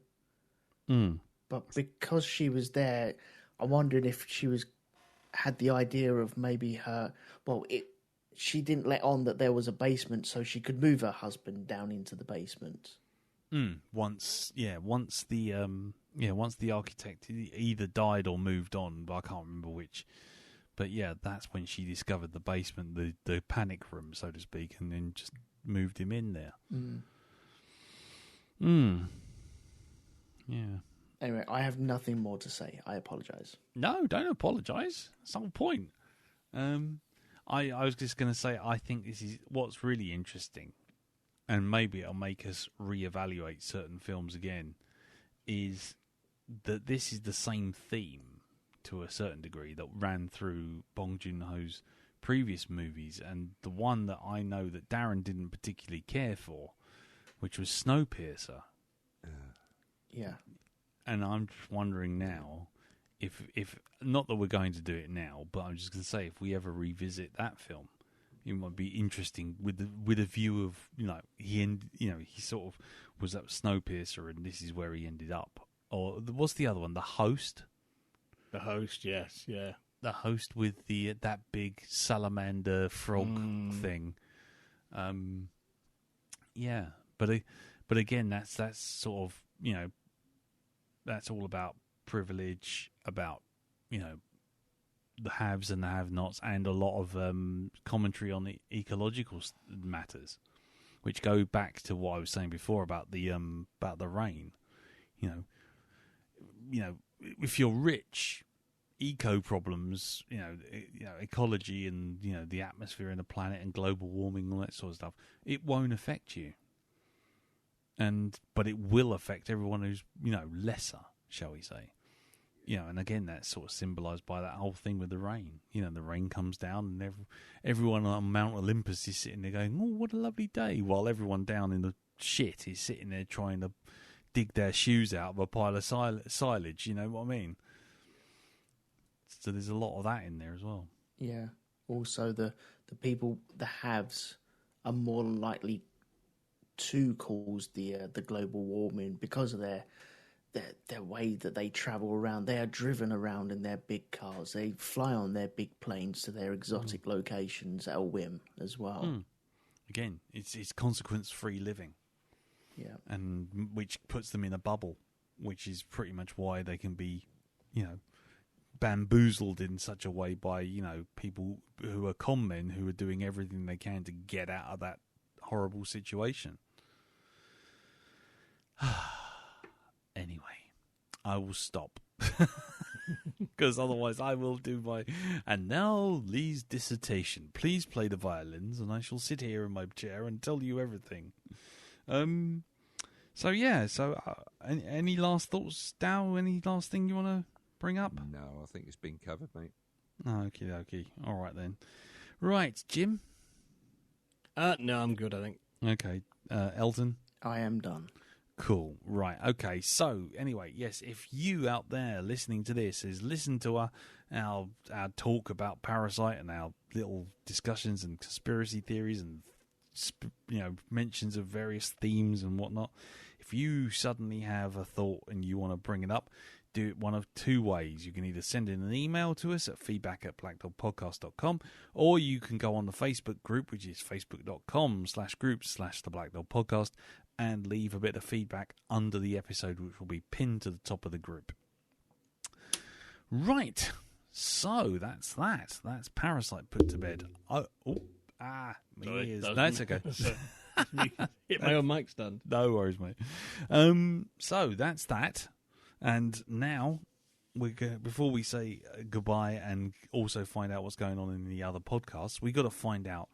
But because she was there, I wondered if she had the idea of maybe her. Well, she didn't let on that there was a basement, so she could move her husband down into the basement. Once the architect either died or moved on, but I can't remember which. But yeah, that's when she discovered the basement, the panic room, so to speak, and then just moved him in there. Yeah. Anyway, I have nothing more to say. I apologise. No, don't apologise. That's the whole point. I was just going to say, I think this is what's really interesting, and maybe it'll make us reevaluate certain films again, is that this is the same theme to a certain degree that ran through Bong Joon-Ho's previous movies, and the one that I know that Darren didn't particularly care for, which was Snowpiercer. Yeah. And I'm just wondering now, if not that we're going to do it now, but I'm just going to say, if we ever revisit that film, it might be interesting with a view of, he sort of was at Snowpiercer, and this is where he ended up. Or what's the other one? The Host. The Host, yes, yeah. The Host with that big salamander frog thing. Yeah, but again, that's sort of, that's all about privilege, about, the haves and the have-nots, and a lot of commentary on the ecological matters, which go back to what I was saying before about the rain. If you're rich, eco problems, ecology and the atmosphere and the planet and global warming, all that sort of stuff, it won't affect you. But it will affect everyone who's lesser, shall we say? And again, that's sort of symbolised by that whole thing with the rain. The rain comes down, and everyone on Mount Olympus is sitting there going, "Oh, what a lovely day," while everyone down in the shit is sitting there trying to dig their shoes out of a pile of silage. You know what I mean? So there's a lot of that in there as well. Yeah. Also, the people, the haves, are more likely to cause the global warming because of their way that they travel around. They are driven around in their big cars. They fly on their big planes to their exotic locations at a whim as well. Again, it's consequence-free living. Yeah. And which puts them in a bubble, which is pretty much why they can be, bamboozled in such a way by, people who are con men who are doing everything they can to get out of that horrible situation. Anyway, I will stop. Because otherwise I will do my... And now Lee's dissertation. Please play the violins and I shall sit here in my chair and tell you everything. Any last thoughts, Dow? Any last thing you want to bring up? No, I think it's been covered, mate. Okie dokie. All right then. Right, Jim? No, I'm good, I think. Okay. Elton? I am done. Cool. Right. Okay. So, anyway, yes, if you out there listening to this has listened to our talk about Parasite and our little discussions and conspiracy theories and mentions of various themes and whatnot, if you suddenly have a thought and you want to bring it up, do it one of two ways. You can either send in an email to us at feedback@blackdogpodcast.com, or you can go on the Facebook group, which is facebook.com/groups/the Black Dog Podcast, and leave a bit of feedback under the episode, which will be pinned to the top of the group. Right. So that's that. That's Parasite put to bed. My ears. That's okay. Hit my own mic stand. No worries, mate. So that's that. And now, before we say goodbye and also find out what's going on in the other podcasts, we've got to find out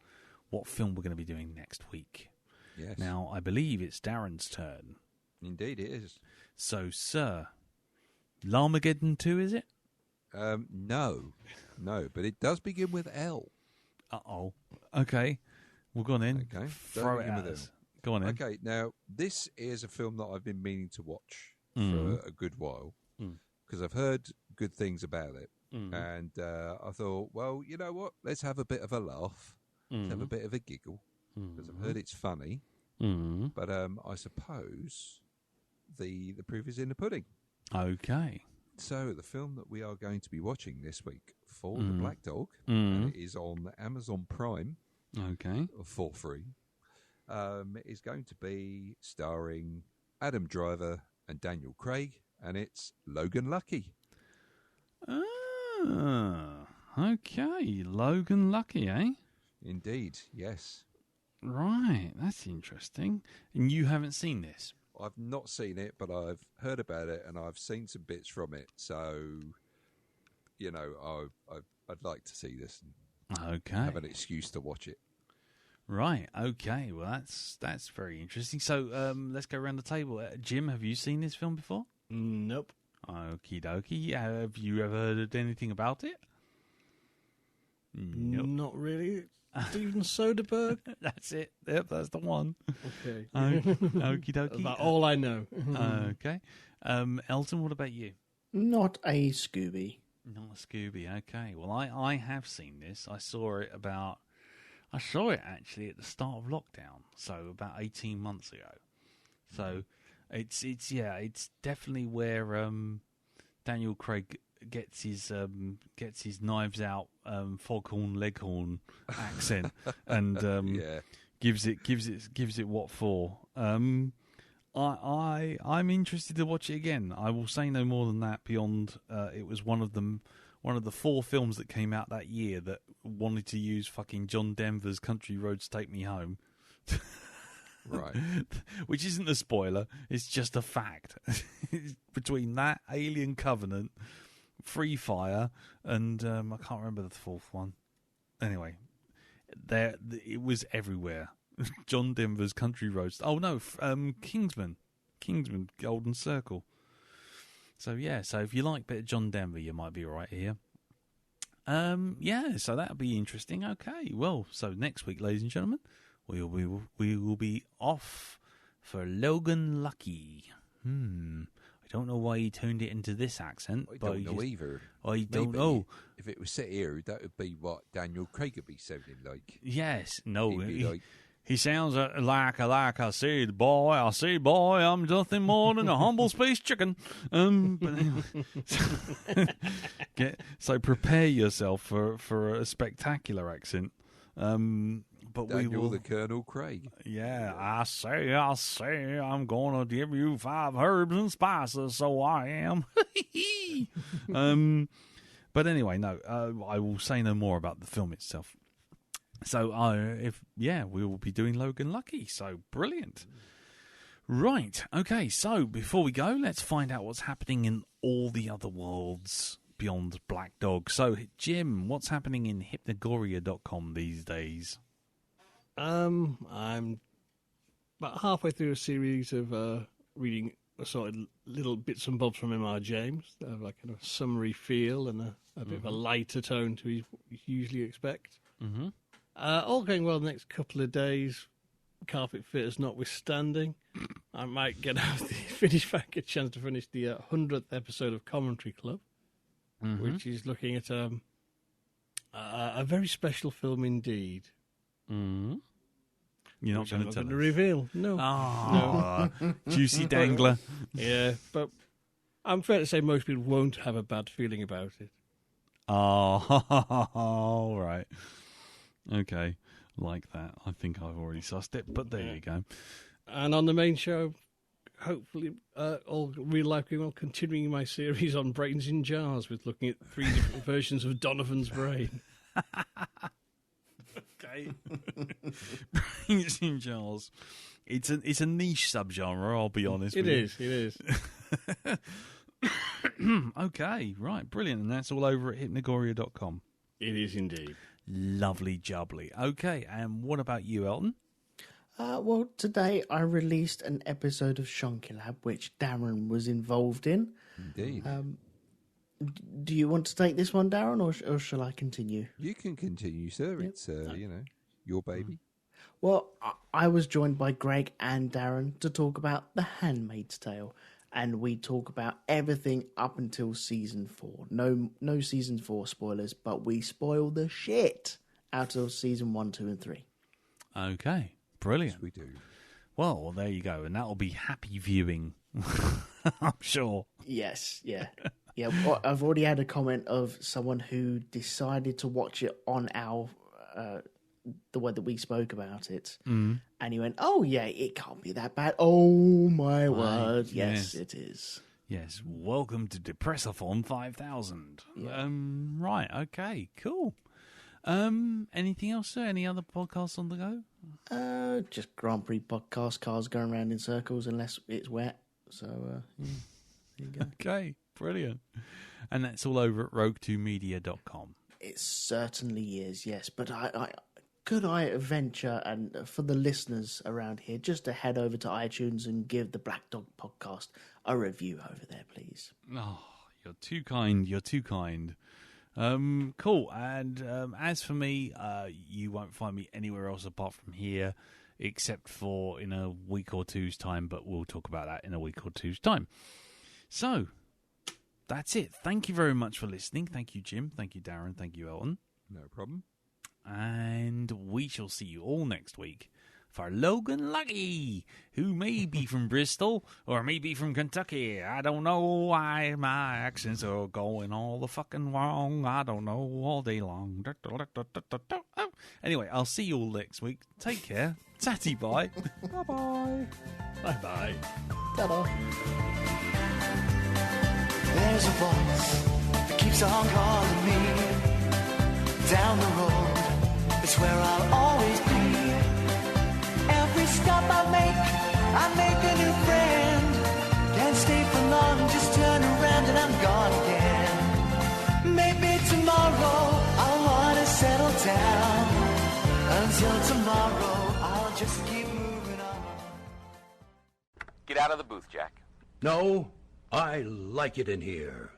what film we're going to be doing next week. Yes. Now, I believe it's Darren's turn. Indeed it is. So, sir, Larmageddon 2, is it? No, but it does begin with L. Uh-oh. Okay. Well, go on in. Okay. Throw it at us. Go on in. Okay, now, this is a film that I've been meaning to watch for a good while, because I've heard good things about it. And I thought, well, you know what? Let's have a bit of a laugh. Let's have a bit of a giggle, because I've heard it's funny. But I suppose the proof is in the pudding. Okay. So the film that we are going to be watching this week for The Black Dog, and it is on Amazon Prime. Okay. For free. Is going to be starring Adam Driver and Daniel Craig, and it's Logan Lucky. Okay. Logan Lucky, eh? Indeed, yes. Right, that's interesting. And you haven't seen this? I've not seen it, but I've heard about it, and I've seen some bits from it. So, you know, I'd like to see this and have an excuse to watch it. Right, okay. Well, that's very interesting. So let's go around the table. Jim, have you seen this film before? Nope. Okie dokie. Have you ever heard anything about it? Nope. Not really. Steven Soderbergh? That's it. Yep, that's the one. Okay. Okie dokie. That's about all I know. Okay. Elton, what about you? Not a Scooby. Not a Scooby. Okay. Well, I have seen this. I saw it actually at the start of lockdown, so about 18 months ago. So it's definitely where Daniel Craig gets his Knives Out foghorn leghorn accent and gives it what for. I'm interested to watch it again. I will say no more than that. Beyond it was one of the 4 films that came out that year that wanted to use fucking John Denver's Country Roads Take Me Home. Right. Which isn't a spoiler, it's just a fact. Between that, Alien Covenant, Free Fire, and I can't remember the 4th one. Anyway, it was everywhere. John Denver's Country Roads. Oh no, Kingsman, Golden Circle. So if you like a bit of John Denver, you might be right here. So that'll be interesting. Okay, well, so next week, ladies and gentlemen, we will be off for Logan Lucky. I don't know why he turned it into this accent. I don't know either. I don't know. If it was set here, that would be what Daniel Craig would be sounding like. Yes, no. He sounds like I said, boy, I'm nothing more than a humble space chicken. But anyway, so prepare yourself for a spectacular accent. But Daniel we will. the Colonel Craig. Yeah, I say, I'm going to give you 5 herbs and spices, so I am. But anyway, no, I will say no more about the film itself. So, we will be doing Logan Lucky. So, brilliant. Right, okay, so before we go, let's find out what's happening in all the other worlds beyond Black Dog. So, Jim, what's happening in Hypnagoria.com these days? I'm about halfway through a series of reading sort of little bits and bobs from M.R. James that have like kind of a summary feel and a bit of a lighter tone to what you usually expect. Mm-hmm. All going well the next couple of days, carpet fitters notwithstanding. I might get out a chance to finish the 100th episode of Commentary Club, which is looking at a very special film indeed. Mm-hmm. You're not going to reveal. No. Oh, no. Juicy dangler. Yeah, but I'm fair to say most people won't have a bad feeling about it. Oh, all right. Okay, like that. I think I've already sussed it, but there you go. And on the main show, hopefully, all real life going on, continuing my series on brains in jars with looking at 3 different versions of Donovan's brain. Okay. Brains in jars. It's a niche subgenre, I'll be honest with you. It is. Okay, right, brilliant. And that's all over at hypnagoria.com. It is indeed. Lovely jubbly. Okay, and what about you, Elton? Well, today I released an episode of Shonky Lab, which Darren was involved in. Indeed. Do you want to take this one, Darren, or shall I continue? You can continue, sir. Yep. It's, your baby. Well, I was joined by Greg and Darren to talk about The Handmaid's Tale, and we talk about everything up until season 4. No season 4 spoilers, but we spoil the shit out of season 1, 2, and 3. Okay, brilliant. Yes, we do. Well, there you go, and that'll be happy viewing I'm sure. Yes, yeah. Yeah, well, I've already had a comment of someone who decided to watch it on our the way that we spoke about it, and he went, "Oh yeah, it can't be that bad." Oh my word! Yes, it is. Yes, welcome to Depressathon 5000. Yeah. Right, okay, cool. Anything else, sir? Any other podcasts on the go? Just Grand Prix podcast, cars going around in circles unless it's wet. So, there you go. Okay, brilliant. And that's all over at rogue2media.com. It certainly is, yes. But could I venture, and for the listeners around here, just to head over to iTunes and give the Black Dog podcast a review over there, please? Oh, you're too kind. You're too kind. Cool. And as for me, you won't find me anywhere else apart from here, except for in a week or two's time, but we'll talk about that in a week or two's time. So, that's it. Thank you very much for listening. Thank you, Jim. Thank you, Darren. Thank you, Elton. No problem. And we shall see you all next week for Logan Lucky, who may be from Bristol or maybe from Kentucky. I don't know why my accents are going all the fucking wrong. I don't know all day long. Anyway, I'll see you all next week. Take care. Tatty bye. Bye-bye. Bye-bye. Ta-da. There's a voice that keeps on calling me down the road. It's where I'll always be. Every stop I make a new friend. Can't stay for long, just turn around and I'm gone again. Maybe tomorrow I'll want to settle down. Until tomorrow I'll just keep moving on. Get out of the booth, Jack. No, I like it in here.